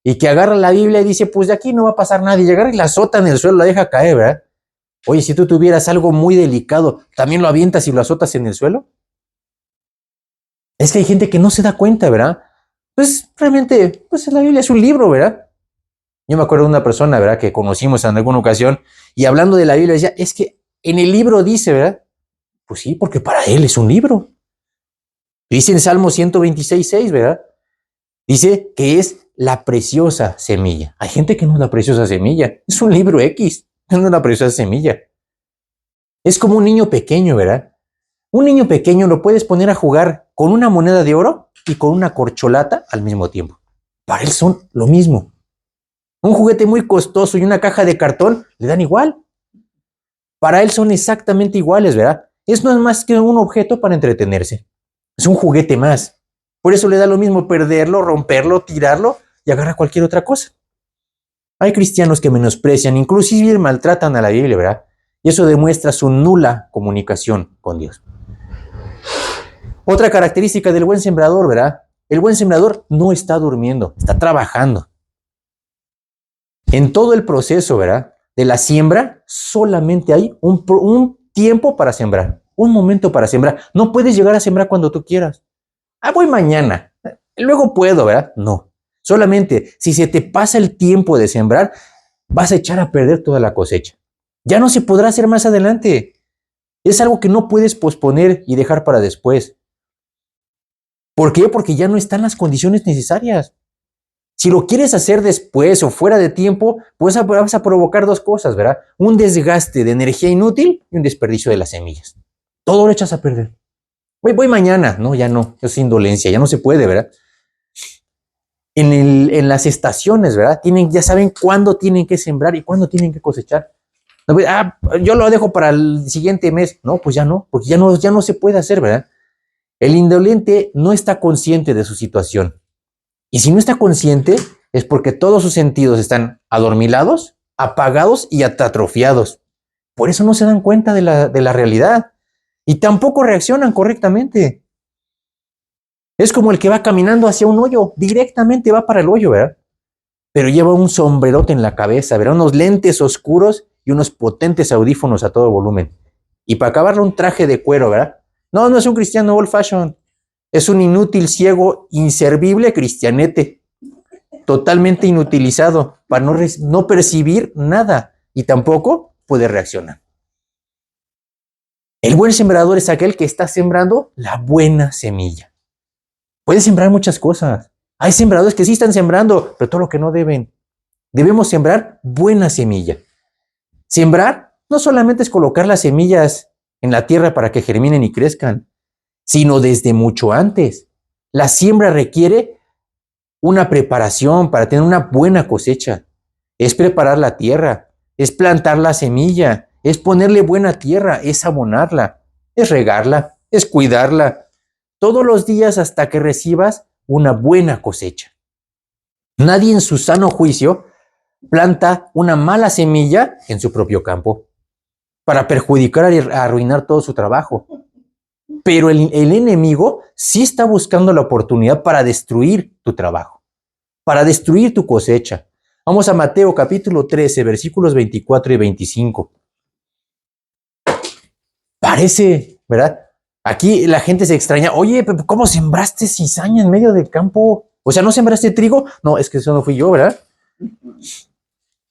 Y que agarra la Biblia y dice, pues de aquí no va a pasar nada. Y agarra y la azota en el suelo, la deja caer, ¿verdad? Oye, si tú tuvieras algo muy delicado, ¿también lo avientas y lo azotas en el suelo? Es que hay gente que no se da cuenta, ¿verdad? Pues realmente, pues la Biblia es un libro, ¿verdad? Yo me acuerdo de una persona, ¿verdad? Que conocimos en alguna ocasión y hablando de la Biblia decía, es que en el libro dice, ¿verdad? Pues sí, porque para él es un libro. Dice en Salmo 126:6, ¿verdad? Dice que es la preciosa semilla. Hay gente que no es la preciosa semilla. Es un libro X, no es la preciosa semilla. Es como un niño pequeño, ¿verdad? Un niño pequeño lo puedes poner a jugar con una moneda de oro y con una corcholata al mismo tiempo. Para él son lo mismo. Un juguete muy costoso y una caja de cartón le dan igual. Para él son exactamente iguales, ¿verdad? Eso no es más que un objeto para entretenerse. Es un juguete más. Por eso le da lo mismo perderlo, romperlo, tirarlo y agarrar cualquier otra cosa. Hay cristianos que menosprecian, inclusive maltratan a la Biblia, ¿verdad? Y eso demuestra su nula comunicación con Dios. Otra característica del buen sembrador, ¿verdad? El buen sembrador no está durmiendo, está trabajando. En todo el proceso, ¿verdad? De la siembra, solamente hay un tiempo para sembrar, un momento para sembrar. No puedes llegar a sembrar cuando tú quieras. Voy mañana, luego puedo, ¿verdad? No. Solamente si se te pasa el tiempo de sembrar, vas a echar a perder toda la cosecha. Ya no se podrá hacer más adelante. Es algo que no puedes posponer y dejar para después. ¿Por qué? Porque ya no están las condiciones necesarias. Si lo quieres hacer después o fuera de tiempo, pues vas a provocar dos cosas, ¿verdad? Un desgaste de energía inútil y un desperdicio de las semillas. Todo lo echas a perder. Voy mañana. No, ya no. Es indolencia. Ya no se puede, ¿verdad? En las estaciones, ¿verdad? Ya saben cuándo tienen que sembrar y cuándo tienen que cosechar. Yo lo dejo para el siguiente mes. No, pues ya no, porque ya no se puede hacer, ¿verdad? El indolente no está consciente de su situación. Y si no está consciente, es porque todos sus sentidos están adormilados, apagados y atrofiados. Por eso no se dan cuenta de la realidad. Y tampoco reaccionan correctamente. Es como el que va caminando hacia un hoyo, directamente va para el hoyo, ¿verdad? Pero lleva un sombrerote en la cabeza, ¿verdad? Unos lentes oscuros y unos potentes audífonos a todo volumen. Y para acabarle un traje de cuero, ¿verdad? No es un cristiano old fashion. Es un inútil, ciego, inservible cristianete. totalmente inutilizado para no percibir nada y tampoco puede reaccionar. El buen sembrador es aquel que está sembrando la buena semilla. Puede sembrar muchas cosas. Hay sembradores que sí están sembrando, pero todo lo que no deben. Debemos sembrar buena semilla. Sembrar no solamente es colocar las semillas en la tierra para que germinen y crezcan, sino desde mucho antes. La siembra requiere una preparación para tener una buena cosecha. Es preparar la tierra, es plantar la semilla, es ponerle buena tierra, es abonarla, es regarla, es cuidarla todos los días hasta que recibas una buena cosecha. Nadie en su sano juicio planta una mala semilla en su propio campo para perjudicar y arruinar todo su trabajo. Pero el enemigo sí está buscando la oportunidad para destruir tu trabajo, para destruir tu cosecha. Vamos a Mateo capítulo 13, versículos 24 y 25. Parece, ¿verdad? Aquí la gente se extraña. Oye, ¿cómo sembraste cizaña en medio del campo? O sea, ¿no sembraste trigo? No, es que eso no fui yo, ¿verdad?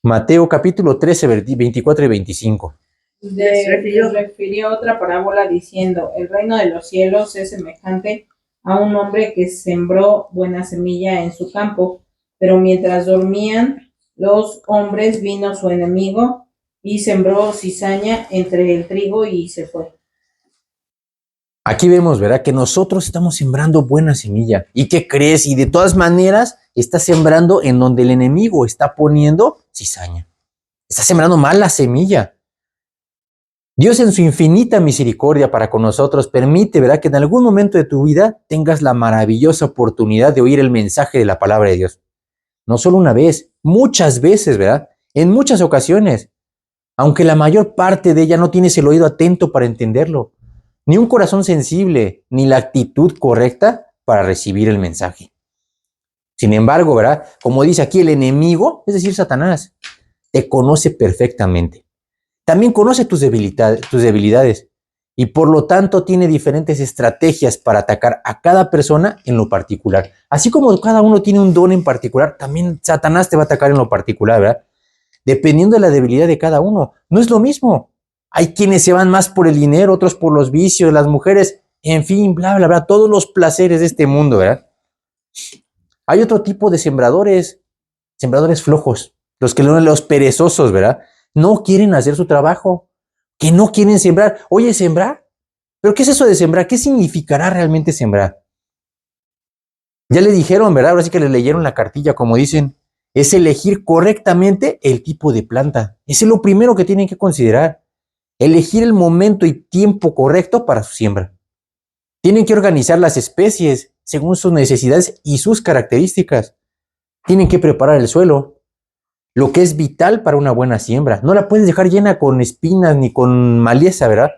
Mateo capítulo 13, 24 y 25. Les refirió otra parábola diciendo, el reino de los cielos es semejante a un hombre que sembró buena semilla en su campo, pero mientras dormían los hombres vino su enemigo y sembró cizaña entre el trigo y se fue. Aquí vemos, ¿verdad? Que nosotros estamos sembrando buena semilla. ¿Y qué crees? Y de todas maneras está sembrando en donde el enemigo está poniendo cizaña. Está sembrando mala semilla. Dios en su infinita misericordia para con nosotros permite, ¿verdad? Que en algún momento de tu vida tengas la maravillosa oportunidad de oír el mensaje de la palabra de Dios. No solo una vez, muchas veces, ¿verdad? En muchas ocasiones. Aunque la mayor parte de ella no tienes el oído atento para entenderlo, ni un corazón sensible, ni la actitud correcta para recibir el mensaje. Sin embargo, ¿verdad? Como dice aquí el enemigo, es decir, Satanás, te conoce perfectamente. También conoce tus debilidades y por lo tanto tiene diferentes estrategias para atacar a cada persona en lo particular. Así como cada uno tiene un don en particular, también Satanás te va a atacar en lo particular, ¿verdad? Dependiendo de la debilidad de cada uno. No es lo mismo. Hay quienes se van más por el dinero, otros por los vicios, las mujeres, en fin, bla, bla, bla, todos los placeres de este mundo, ¿verdad? Hay otro tipo de sembradores flojos, los perezosos, ¿verdad? No quieren hacer su trabajo, que no quieren sembrar. Oye, ¿sembrar? ¿Pero qué es eso de sembrar? ¿Qué significará realmente sembrar? Ya le dijeron, ¿verdad? Ahora sí que le leyeron la cartilla, como dicen, es elegir correctamente el tipo de planta. Ese es lo primero que tienen que considerar. Elegir el momento y tiempo correcto para su siembra. Tienen que organizar las especies según sus necesidades y sus características. Tienen que preparar el suelo, lo que es vital para una buena siembra. No la puedes dejar llena con espinas ni con maleza, ¿verdad?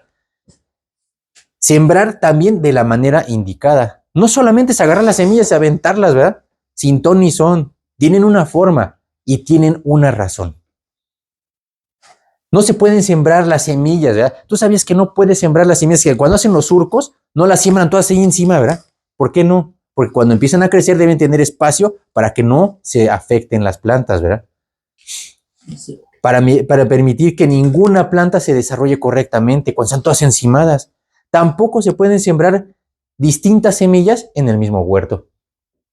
Sembrar también de la manera indicada. No solamente es agarrar las semillas y aventarlas, ¿verdad? Sin ton ni son. Tienen una forma y tienen una razón. No se pueden sembrar las semillas, ¿verdad? Tú sabías que no puedes sembrar las semillas, que cuando hacen los surcos, no las siembran todas ahí encima, ¿verdad? ¿Por qué no? Porque cuando empiezan a crecer deben tener espacio para que no se afecten las plantas, ¿verdad? Sí. Para permitir que ninguna planta se desarrolle correctamente cuando están todas encimadas. Tampoco se pueden sembrar distintas semillas en el mismo huerto.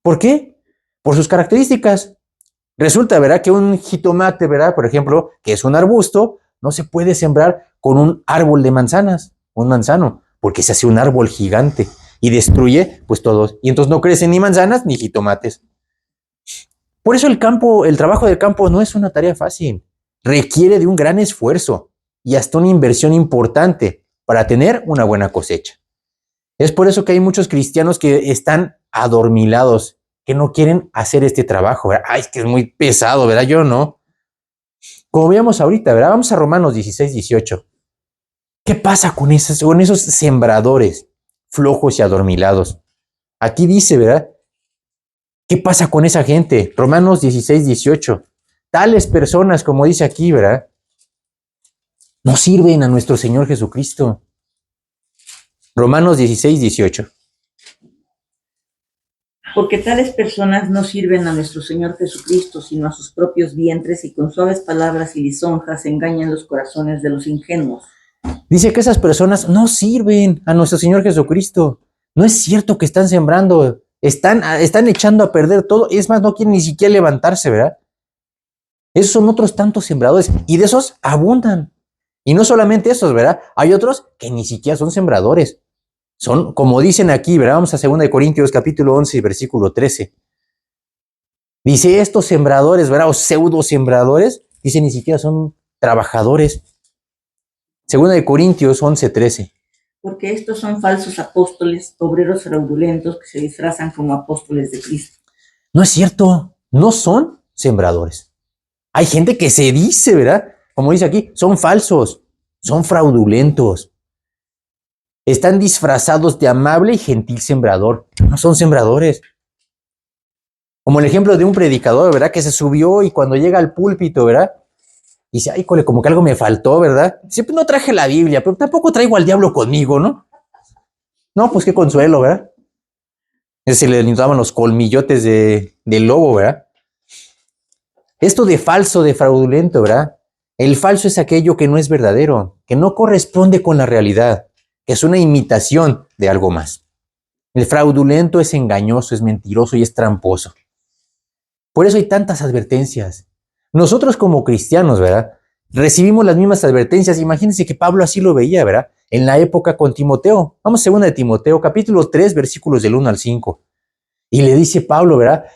¿Por qué? Por sus características. Resulta, ¿verdad? Que un jitomate, ¿verdad? Por ejemplo, que es un arbusto, no se puede sembrar con un árbol de manzanas, un manzano, porque se hace un árbol gigante y destruye pues todos. Y entonces no crecen ni manzanas ni jitomates. Por eso el trabajo del campo no es una tarea fácil. Requiere de un gran esfuerzo y hasta una inversión importante para tener una buena cosecha. Es por eso que hay muchos cristianos que están adormilados, que no quieren hacer este trabajo, ¿verdad? Ay, es que es muy pesado, ¿verdad? Yo no. Como veíamos ahorita, ¿verdad? Vamos a Romanos 16, 18. ¿Qué pasa con esos sembradores flojos y adormilados? Aquí dice, ¿verdad? ¿Qué pasa con esa gente? Romanos 16, 18. Tales personas, como dice aquí, ¿verdad? No sirven a nuestro Señor Jesucristo. Romanos 16, 18. Porque tales personas no sirven a nuestro Señor Jesucristo, sino a sus propios vientres, y con suaves palabras y lisonjas engañan los corazones de los ingenuos. Dice que esas personas no sirven a nuestro Señor Jesucristo. No es cierto que están sembrando, están echando a perder todo. Es más, no quieren ni siquiera levantarse, ¿verdad? Esos son otros tantos sembradores y de esos abundan. Y no solamente esos, ¿verdad? Hay otros que ni siquiera son sembradores. Son, como dicen aquí, ¿verdad? Vamos a 2 Corintios capítulo 11, versículo 13. Dice, estos sembradores, ¿verdad? O pseudo sembradores, dice, ni siquiera son trabajadores. 2 Corintios 11, 13. Porque estos son falsos apóstoles, obreros fraudulentos que se disfrazan como apóstoles de Cristo. No es cierto, no son sembradores. Hay gente que se dice, ¿verdad? Como dice aquí, son falsos, son fraudulentos. Están disfrazados de amable y gentil sembrador. No son sembradores. Como el ejemplo de un predicador, ¿verdad? Que se subió y cuando llega al púlpito, ¿verdad? Dice, ay, cole, como que algo me faltó, ¿verdad? Siempre no traje la Biblia, pero tampoco traigo al diablo conmigo, ¿no? No, pues qué consuelo, ¿verdad? Se le llamaban los colmillotes del lobo, ¿verdad? Esto de falso, de fraudulento, ¿verdad? El falso es aquello que no es verdadero, que no corresponde con la realidad, que es una imitación de algo más. El fraudulento es engañoso, es mentiroso y es tramposo. Por eso hay tantas advertencias. Nosotros como cristianos, ¿verdad? Recibimos las mismas advertencias. Imagínense que Pablo así lo veía, ¿verdad? En la época con Timoteo. Vamos a 2 de Timoteo, capítulo 3, versículos del 1 al 5. Y le dice Pablo, ¿verdad?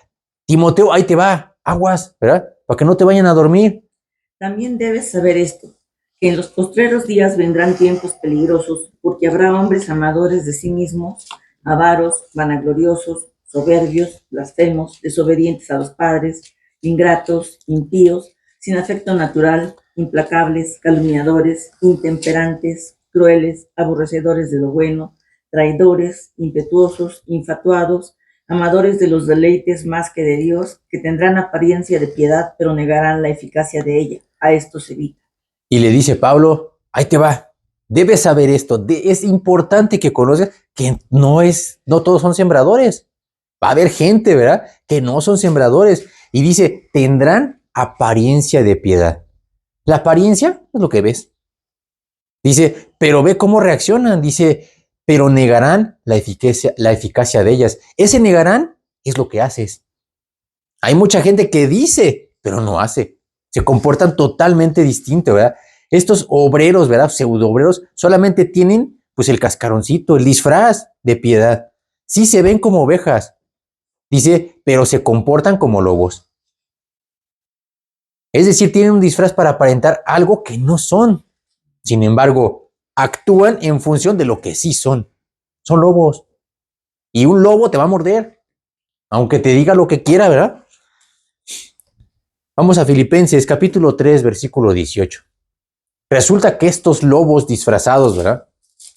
Timoteo, ahí te va, aguas, ¿verdad? Para que no te vayan a dormir. También debes saber esto, que en los postreros días vendrán tiempos peligrosos, porque habrá hombres amadores de sí mismos, avaros, vanagloriosos, soberbios, blasfemos, desobedientes a los padres, ingratos, impíos, sin afecto natural, implacables, calumniadores, intemperantes, crueles, aborrecedores de lo bueno, traidores, impetuosos, infatuados, amadores de los deleites más que de Dios, que tendrán apariencia de piedad, pero negarán la eficacia de ella. A esto se evita. Y le dice Pablo, ahí te va, debes saber esto, es importante que conozcas que no todos son sembradores. Va a haber gente, ¿verdad? Que no son sembradores. Y dice, tendrán apariencia de piedad. La apariencia es lo que ves. Dice, pero ve cómo reaccionan. Dice, pero negarán la eficacia de ellas. Ese negarán es lo que haces. Hay mucha gente que dice, pero no hace. Se comportan totalmente distinto, ¿verdad? Estos obreros, ¿verdad? Pseudo obreros solamente tienen pues el cascaroncito, el disfraz de piedad. Sí se ven como ovejas. Dice, pero se comportan como lobos. Es decir, tienen un disfraz para aparentar algo que no son. Sin embargo, actúan en función de lo que sí son. Son lobos. Y un lobo te va a morder, aunque te diga lo que quiera, ¿verdad? Vamos a Filipenses capítulo 3, versículo 18. Resulta que estos lobos disfrazados, ¿verdad?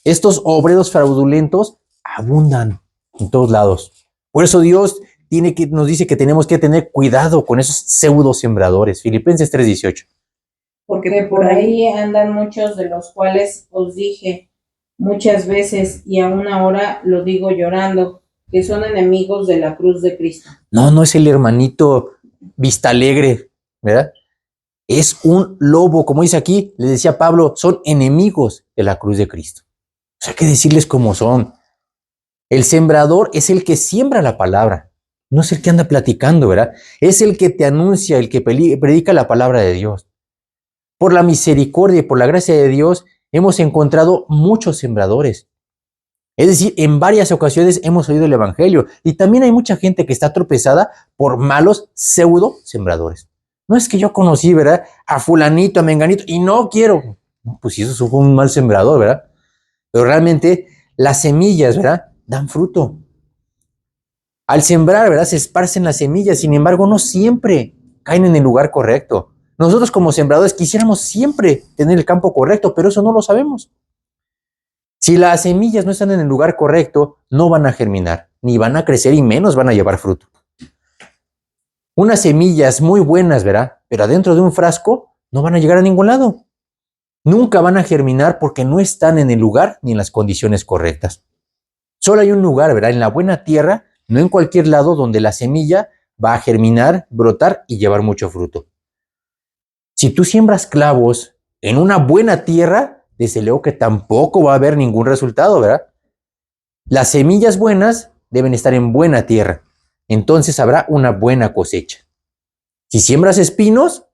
Estos obreros fraudulentos abundan en todos lados. Por eso Dios nos dice que tenemos que tener cuidado con esos pseudo sembradores. Filipenses 3, 18. Porque por ahí andan muchos de los cuales os dije muchas veces y aún ahora lo digo llorando, que son enemigos de la cruz de Cristo. No es el hermanito vista alegre, ¿verdad? Es un lobo, como dice aquí, le decía Pablo, son enemigos de la cruz de Cristo. O sea, hay que decirles cómo son. El sembrador es el que siembra la palabra, no es el que anda platicando, ¿verdad? Es el que te anuncia, el que predica la palabra de Dios. Por la misericordia y por la gracia de Dios, hemos encontrado muchos sembradores. Es decir, en varias ocasiones hemos oído el evangelio y también hay mucha gente que está tropezada por malos pseudo sembradores. No es que yo conocí, ¿verdad? A fulanito, a menganito y no quiero. No, pues eso fue un mal sembrador, ¿verdad? Pero realmente las semillas, ¿verdad? Dan fruto. Al sembrar, ¿verdad? Se esparcen las semillas, sin embargo, no siempre caen en el lugar correcto. Nosotros como sembradores quisiéramos siempre tener el campo correcto, pero eso no lo sabemos. Si las semillas no están en el lugar correcto, no van a germinar, ni van a crecer y menos van a llevar fruto. Unas semillas muy buenas, ¿verdad? Pero adentro de un frasco no van a llegar a ningún lado. Nunca van a germinar porque no están en el lugar ni en las condiciones correctas. Solo hay un lugar, ¿verdad? En la buena tierra no en cualquier lado donde la semilla va a germinar, brotar y llevar mucho fruto. Si tú siembras clavos en una buena tierra, desde luego que tampoco va a haber ningún resultado, ¿verdad? Las semillas buenas deben estar en buena tierra, entonces habrá una buena cosecha. Si siembras espinos,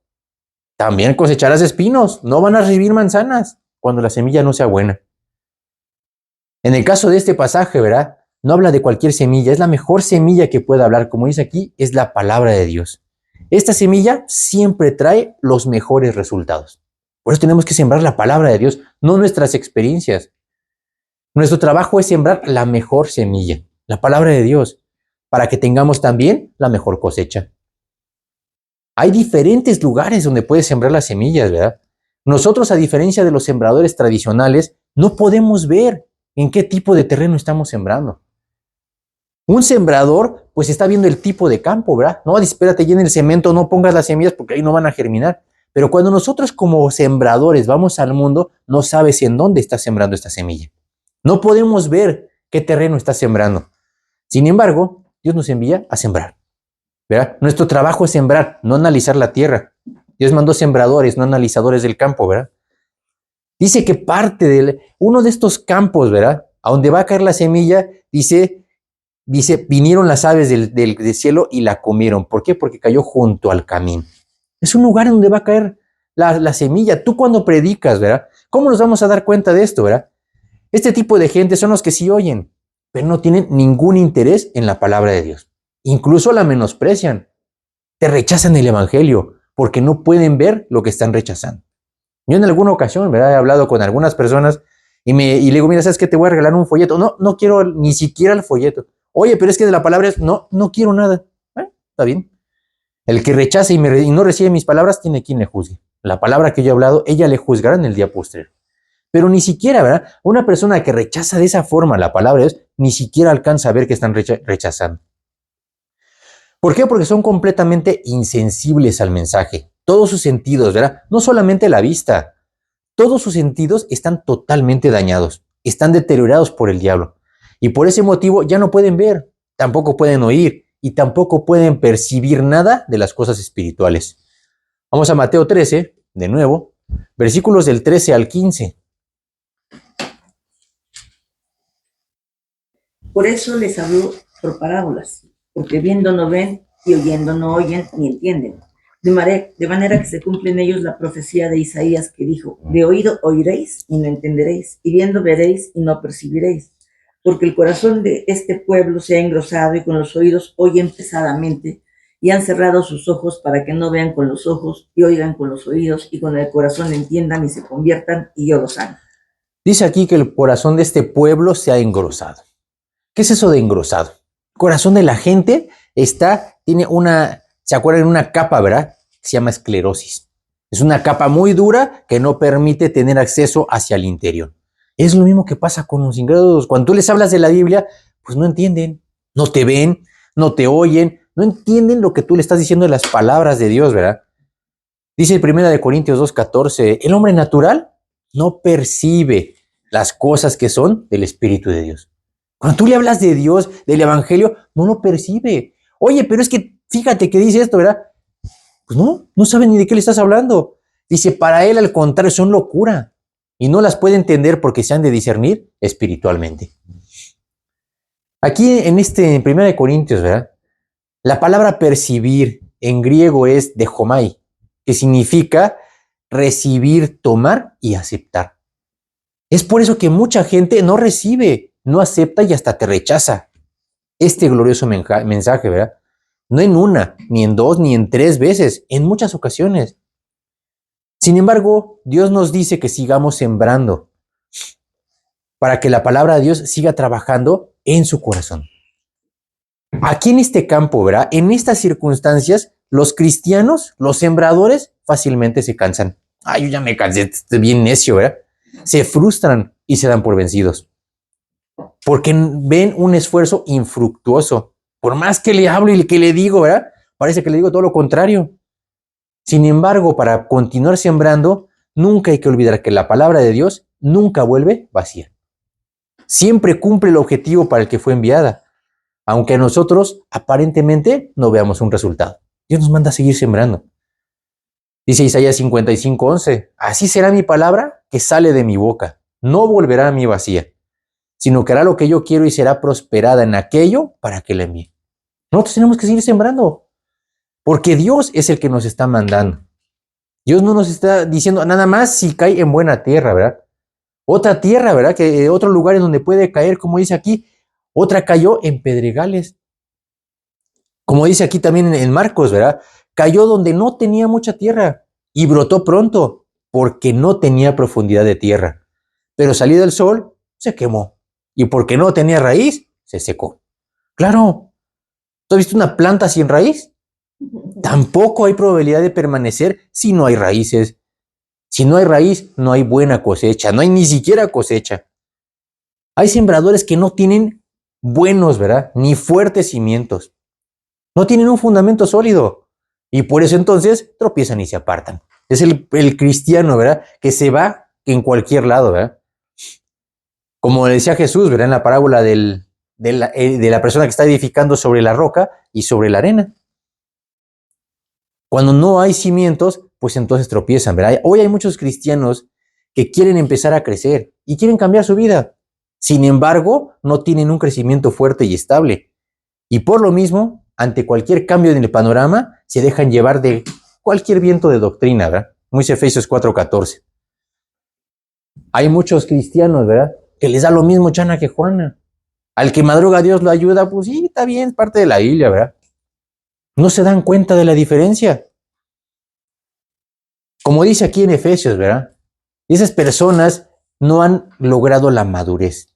también cosecharás espinos, no van a recibir manzanas cuando la semilla no sea buena. En el caso de este pasaje, ¿verdad? No habla de cualquier semilla, es la mejor semilla que pueda hablar, como dice aquí, es la palabra de Dios. Esta semilla siempre trae los mejores resultados. Por eso tenemos que sembrar la palabra de Dios, no nuestras experiencias. Nuestro trabajo es sembrar la mejor semilla, la palabra de Dios, para que tengamos también la mejor cosecha. Hay diferentes lugares donde puedes sembrar las semillas, ¿verdad? Nosotros, a diferencia de los sembradores tradicionales, no podemos ver en qué tipo de terreno estamos sembrando. Un sembrador, pues está viendo el tipo de campo, ¿verdad? No, espérate, llena el cemento, no pongas las semillas porque ahí no van a germinar. Pero cuando nosotros como sembradores vamos al mundo, no sabes en dónde está sembrando esta semilla. No podemos ver qué terreno está sembrando. Sin embargo, Dios nos envía a sembrar, ¿verdad? Nuestro trabajo es sembrar, no analizar la tierra. Dios mandó sembradores, no analizadores del campo, ¿verdad? Dice que parte de uno de estos campos, ¿verdad? A donde va a caer la semilla, dice, vinieron las aves del cielo y la comieron. ¿Por qué? Porque cayó junto al camino. Es un lugar donde va a caer la semilla. Tú cuando predicas, ¿verdad? ¿Cómo nos vamos a dar cuenta de esto, verdad? Este tipo de gente son los que sí oyen, pero no tienen ningún interés en la palabra de Dios. Incluso la menosprecian. Te rechazan el evangelio porque no pueden ver lo que están rechazando. Yo en alguna ocasión, ¿verdad? He hablado con algunas personas y le digo, mira, ¿sabes qué? Te voy a regalar un folleto. No, no quiero ni siquiera el folleto. Oye, pero es que de la palabra es, no, no quiero nada. Está bien. El que rechaza y no recibe mis palabras, tiene quien le juzgue. La palabra que yo he hablado, ella le juzgará en el día posterior. Pero ni siquiera, ¿verdad? Una persona que rechaza de esa forma la palabra de Dios, ni siquiera alcanza a ver que están rechazando. ¿Por qué? Porque son completamente insensibles al mensaje. Todos sus sentidos, ¿verdad? No solamente la vista. Todos sus sentidos están totalmente dañados. Están deteriorados por el diablo. Y por ese motivo ya no pueden ver, tampoco pueden oír y tampoco pueden percibir nada de las cosas espirituales. Vamos a Mateo 13, de nuevo, versículos del 13 al 15. Por eso les habló por parábolas, porque viendo no ven y oyendo no oyen ni entienden. De manera que se cumple en ellos la profecía de Isaías que dijo, de oído oiréis y no entenderéis, y viendo veréis y no percibiréis. Porque el corazón de este pueblo se ha engrosado y con los oídos oyen pesadamente, y han cerrado sus ojos para que no vean con los ojos y oigan con los oídos y con el corazón entiendan y se conviertan y yo los sane. Dice aquí que el corazón de este pueblo se ha engrosado. ¿Qué es eso de engrosado? El corazón de la gente tiene ¿se acuerdan? Una capa, ¿verdad? Se llama esclerosis. Es una capa muy dura que no permite tener acceso hacia el interior. Es lo mismo que pasa con los incrédulos. Cuando tú les hablas de la Biblia, pues no entienden, no te ven, no te oyen, no entienden lo que tú le estás diciendo de las palabras de Dios, ¿verdad? Dice el 1 Corintios 2:14, el hombre natural no percibe las cosas que son del Espíritu de Dios. Cuando tú le hablas de Dios, del Evangelio, no lo percibe. Oye, pero es que fíjate que dice esto, ¿verdad? Pues no sabe ni de qué le estás hablando. Dice, para él al contrario son locura y no las puede entender porque se han de discernir espiritualmente. Aquí en 1 Corintios, ¿verdad? La palabra percibir en griego es dejomai, que significa recibir, tomar y aceptar. Es por eso que mucha gente no recibe, no acepta y hasta te rechaza este glorioso mensaje, ¿verdad? No en una, ni en dos, ni en tres veces, en muchas ocasiones. Sin embargo, Dios nos dice que sigamos sembrando para que la palabra de Dios siga trabajando en su corazón. Aquí en este campo, ¿verdad? En estas circunstancias, los cristianos, los sembradores, fácilmente se cansan. Yo ya me cansé, estoy bien necio, ¿verdad? Se frustran y se dan por vencidos. Porque ven un esfuerzo infructuoso. Por más que le hablo y que le digo, ¿verdad? Parece que le digo todo lo contrario. Sin embargo, para continuar sembrando, nunca hay que olvidar que la palabra de Dios nunca vuelve vacía. Siempre cumple el objetivo para el que fue enviada. aunque nosotros aparentemente no veamos un resultado. Dios nos manda a seguir sembrando. Dice Isaías 55:11, así será mi palabra que sale de mi boca, no volverá a mí vacía, sino que hará lo que yo quiero y será prosperada en aquello para que la envíe. Nosotros tenemos que seguir sembrando, porque Dios es el que nos está mandando. Dios no nos está diciendo nada más si cae en buena tierra, ¿verdad? Otra tierra, ¿verdad? Que otro lugar en donde puede caer, como dice aquí, otra cayó en pedregales. Como dice aquí también en Marcos, ¿verdad? Cayó donde no tenía mucha tierra y brotó pronto porque no tenía profundidad de tierra. Pero salido el sol, se quemó. Y porque no tenía raíz, se secó. Claro, ¿tú has visto una planta sin raíz? Tampoco hay probabilidad de permanecer si no hay raíces. Si no hay raíz, no hay buena cosecha, no hay ni siquiera cosecha. Hay sembradores que no tienen buenos, ¿verdad? Ni fuertes cimientos. No tienen un fundamento sólido. Y por eso entonces tropiezan y se apartan. Es el cristiano, ¿verdad? Que se va en cualquier lado, ¿verdad? Como decía Jesús, ¿verdad? En la parábola de la persona que está edificando sobre la roca y sobre la arena. Cuando no hay cimientos, pues entonces tropiezan, ¿verdad? Hoy hay muchos cristianos que quieren empezar a crecer y quieren cambiar su vida. Sin embargo, no tienen un crecimiento fuerte y estable. Y por lo mismo, ante cualquier cambio en el panorama, se dejan llevar de cualquier viento de doctrina, ¿verdad? Como dice Efesios 4:14. Hay muchos cristianos, ¿verdad? Que les da lo mismo Chana que Juana. Al que madruga Dios lo ayuda, pues sí, está bien, es parte de la Biblia, ¿verdad? No se dan cuenta de la diferencia. Como dice aquí en Efesios, ¿verdad? Esas personas no han logrado la madurez.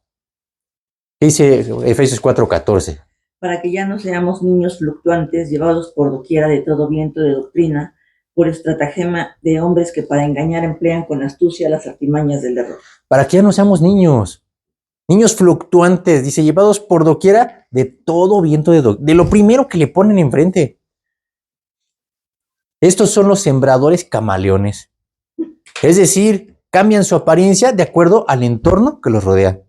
¿Qué dice Efesios 4:14? Para que ya no seamos niños fluctuantes, llevados por doquiera de todo viento de doctrina, por estratagema de hombres que para engañar emplean con astucia las artimañas del error. Para que ya no seamos niños fluctuantes, dice, llevados por doquiera de todo viento de lo primero que le ponen enfrente. Estos son los sembradores camaleones. Es decir, cambian su apariencia de acuerdo al entorno que los rodea,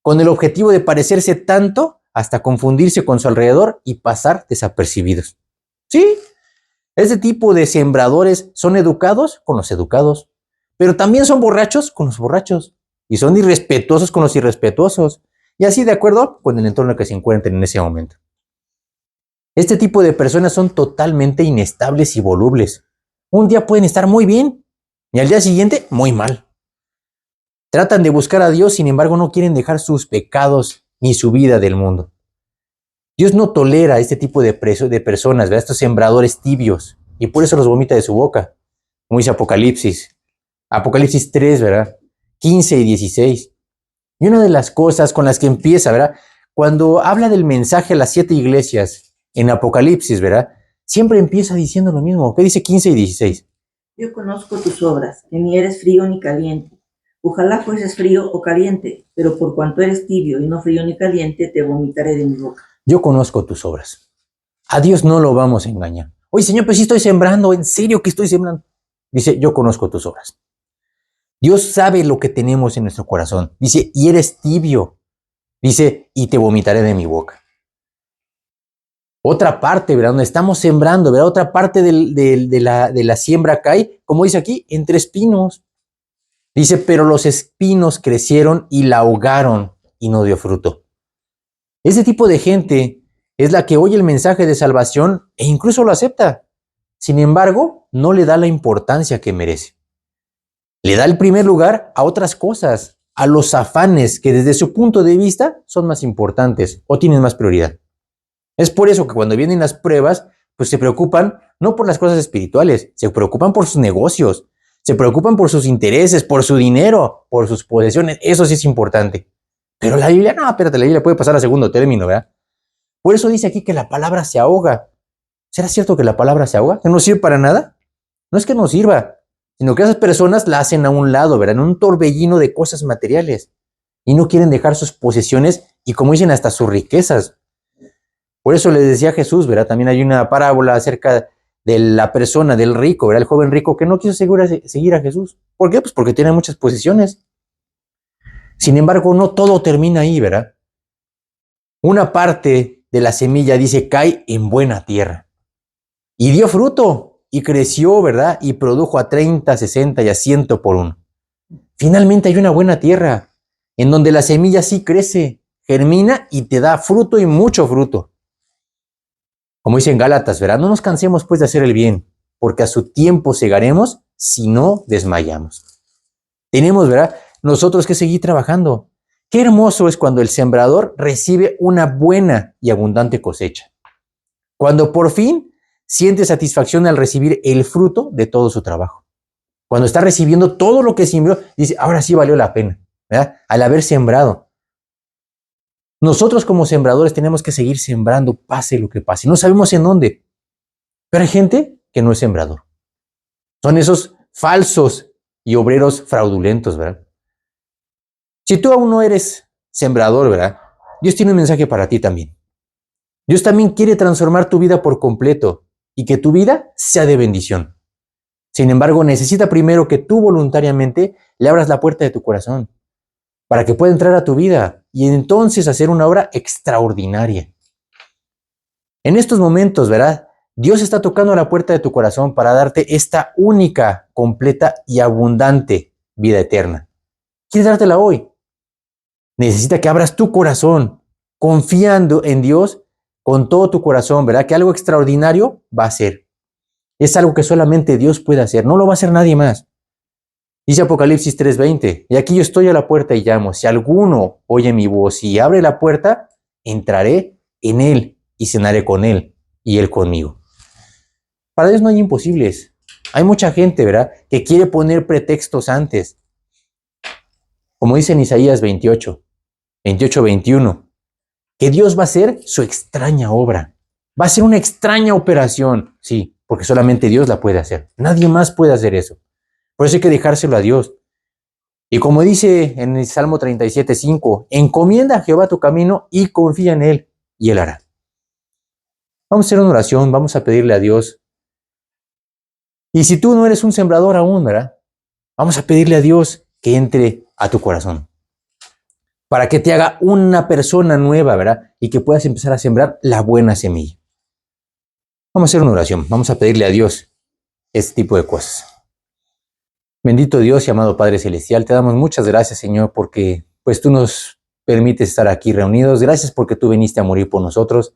con el objetivo de parecerse tanto hasta confundirse con su alrededor y pasar desapercibidos. Sí, ese tipo de sembradores son educados con los educados, pero también son borrachos con los borrachos y son irrespetuosos con los irrespetuosos, y así de acuerdo con el entorno que se encuentren en ese momento. Este tipo de personas son totalmente inestables y volubles. Un día pueden estar muy bien y al día siguiente muy mal. Tratan de buscar a Dios, sin embargo no quieren dejar sus pecados ni su vida del mundo. Dios no tolera este tipo de personas, ¿verdad? Estos sembradores tibios, y por eso los vomita de su boca, como dice Apocalipsis. Apocalipsis 3, ¿verdad? 15 y 16. Y una de las cosas con las que empieza, ¿verdad? Cuando habla del mensaje a las 7 iglesias en Apocalipsis, ¿verdad? Siempre empieza diciendo lo mismo. ¿Qué dice 15 y 16? Yo conozco tus obras, que ni eres frío ni caliente. Ojalá fueses frío o caliente, pero por cuanto eres tibio y no frío ni caliente, te vomitaré de mi boca. Yo conozco tus obras. A Dios no lo vamos a engañar. Oye, Señor, pues sí estoy sembrando, ¿en serio que estoy sembrando? Dice, yo conozco tus obras. Dios sabe lo que tenemos en nuestro corazón. Dice, y eres tibio. Dice, y te vomitaré de mi boca. Otra parte, ¿verdad? Donde estamos sembrando, ¿verdad? Otra parte de la siembra cae, como dice aquí, entre espinos. Dice, pero los espinos crecieron y la ahogaron y no dio fruto. Ese tipo de gente es la que oye el mensaje de salvación e incluso lo acepta. Sin embargo, no le da la importancia que merece. Le da el primer lugar a otras cosas, a los afanes que desde su punto de vista son más importantes o tienen más prioridad. Es por eso que cuando vienen las pruebas, pues se preocupan no por las cosas espirituales, se preocupan por sus negocios, se preocupan por sus intereses, por su dinero, por sus posesiones. Eso sí es importante. Pero la Biblia, no, espérate, la Biblia puede pasar a segundo término, ¿verdad? Por eso dice aquí que la palabra se ahoga. ¿Será cierto que la palabra se ahoga? ¿Que no sirve para nada? No es que no sirva, sino que esas personas la hacen a un lado, ¿verdad? En un torbellino de cosas materiales. Y no quieren dejar sus posesiones y, como dicen, hasta sus riquezas. Por eso les decía Jesús, ¿verdad? También hay una parábola acerca de la persona, del rico, ¿verdad? El joven rico que no quiso seguir a Jesús. ¿Por qué? Pues porque tiene muchas posesiones. Sin embargo, no todo termina ahí, ¿verdad? Una parte de la semilla, dice, cae en buena tierra. Y dio fruto, y creció, ¿verdad? Y produjo a 30, 60 y a 100 por uno. Finalmente hay una buena tierra, en donde la semilla sí crece, germina y te da fruto y mucho fruto. Como dice en Gálatas, ¿verdad? No nos cansemos pues de hacer el bien, porque a su tiempo segaremos si no desmayamos. Tenemos, ¿verdad? Nosotros que seguir trabajando. Qué hermoso es cuando el sembrador recibe una buena y abundante cosecha. Cuando por fin siente satisfacción al recibir el fruto de todo su trabajo. Cuando está recibiendo todo lo que sembró, dice, ahora sí valió la pena, ¿verdad? Al haber sembrado. Nosotros como sembradores tenemos que seguir sembrando, pase lo que pase. No sabemos en dónde, pero hay gente que no es sembrador. Son esos falsos y obreros fraudulentos, ¿verdad? Si tú aún no eres sembrador, ¿verdad? Dios tiene un mensaje para ti también. Dios también quiere transformar tu vida por completo y que tu vida sea de bendición. Sin embargo, necesita primero que tú voluntariamente le abras la puerta de tu corazón para que pueda entrar a tu vida y entonces hacer una obra extraordinaria. En estos momentos, ¿verdad? Dios está tocando a la puerta de tu corazón para darte esta única, completa y abundante vida eterna. ¿Quieres dártela hoy? Necesita que abras tu corazón, confiando en Dios con todo tu corazón, ¿verdad? Que algo extraordinario va a ser. Es algo que solamente Dios puede hacer, no lo va a hacer nadie más. Dice Apocalipsis 3:20, y aquí yo estoy a la puerta y llamo. Si alguno oye mi voz y abre la puerta, entraré en él y cenaré con él y él conmigo. Para Dios no hay imposibles. Hay mucha gente, ¿verdad?, que quiere poner pretextos antes. Como dice en Isaías 28:21, que Dios va a hacer su extraña obra. Va a ser una extraña operación, sí, porque solamente Dios la puede hacer. Nadie más puede hacer eso. Por eso hay que dejárselo a Dios. Y como dice en el Salmo 37:5, encomienda a Jehová tu camino y confía en Él, y Él hará. Vamos a hacer una oración, vamos a pedirle a Dios. Y si tú no eres un sembrador aún, ¿verdad? Vamos a pedirle a Dios que entre a tu corazón, para que te haga una persona nueva, ¿verdad? Y que puedas empezar a sembrar la buena semilla. Vamos a hacer una oración, vamos a pedirle a Dios este tipo de cosas. Bendito Dios y amado Padre Celestial, te damos muchas gracias, Señor, porque pues tú nos permites estar aquí reunidos. Gracias porque tú viniste a morir por nosotros.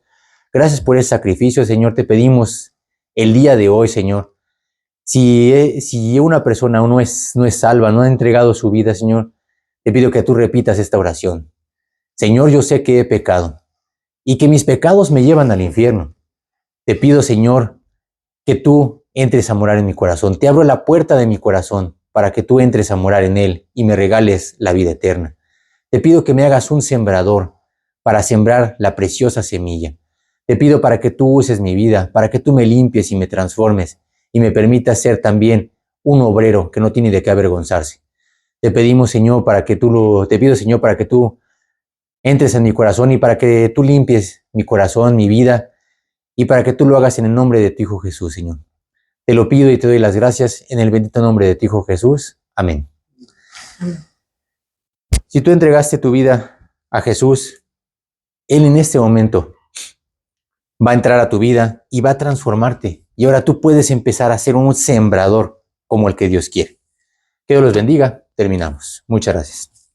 Gracias por ese sacrificio, Señor. Te pedimos el día de hoy, Señor. Si una persona aún no es salva, no ha entregado su vida, Señor, te pido que tú repitas esta oración. Señor, yo sé que he pecado y que mis pecados me llevan al infierno. Te pido, Señor, que tú entres a morar en mi corazón. Te abro la puerta de mi corazón para que tú entres a morar en él y me regales la vida eterna. Te pido que me hagas un sembrador para sembrar la preciosa semilla. Te pido para que tú uses mi vida, para que tú me limpies y me transformes y me permitas ser también un obrero que no tiene de qué avergonzarse. Te pedimos, Señor, te pido, Señor, para que tú entres en mi corazón y para que tú limpies mi corazón, mi vida, y para que tú lo hagas en el nombre de tu Hijo Jesús, Señor. Te lo pido y te doy las gracias en el bendito nombre de tu Hijo Jesús. Amén. Si tú entregaste tu vida a Jesús, Él en este momento va a entrar a tu vida y va a transformarte. Y ahora tú puedes empezar a ser un sembrador como el que Dios quiere. Que Dios los bendiga. Terminamos. Muchas gracias.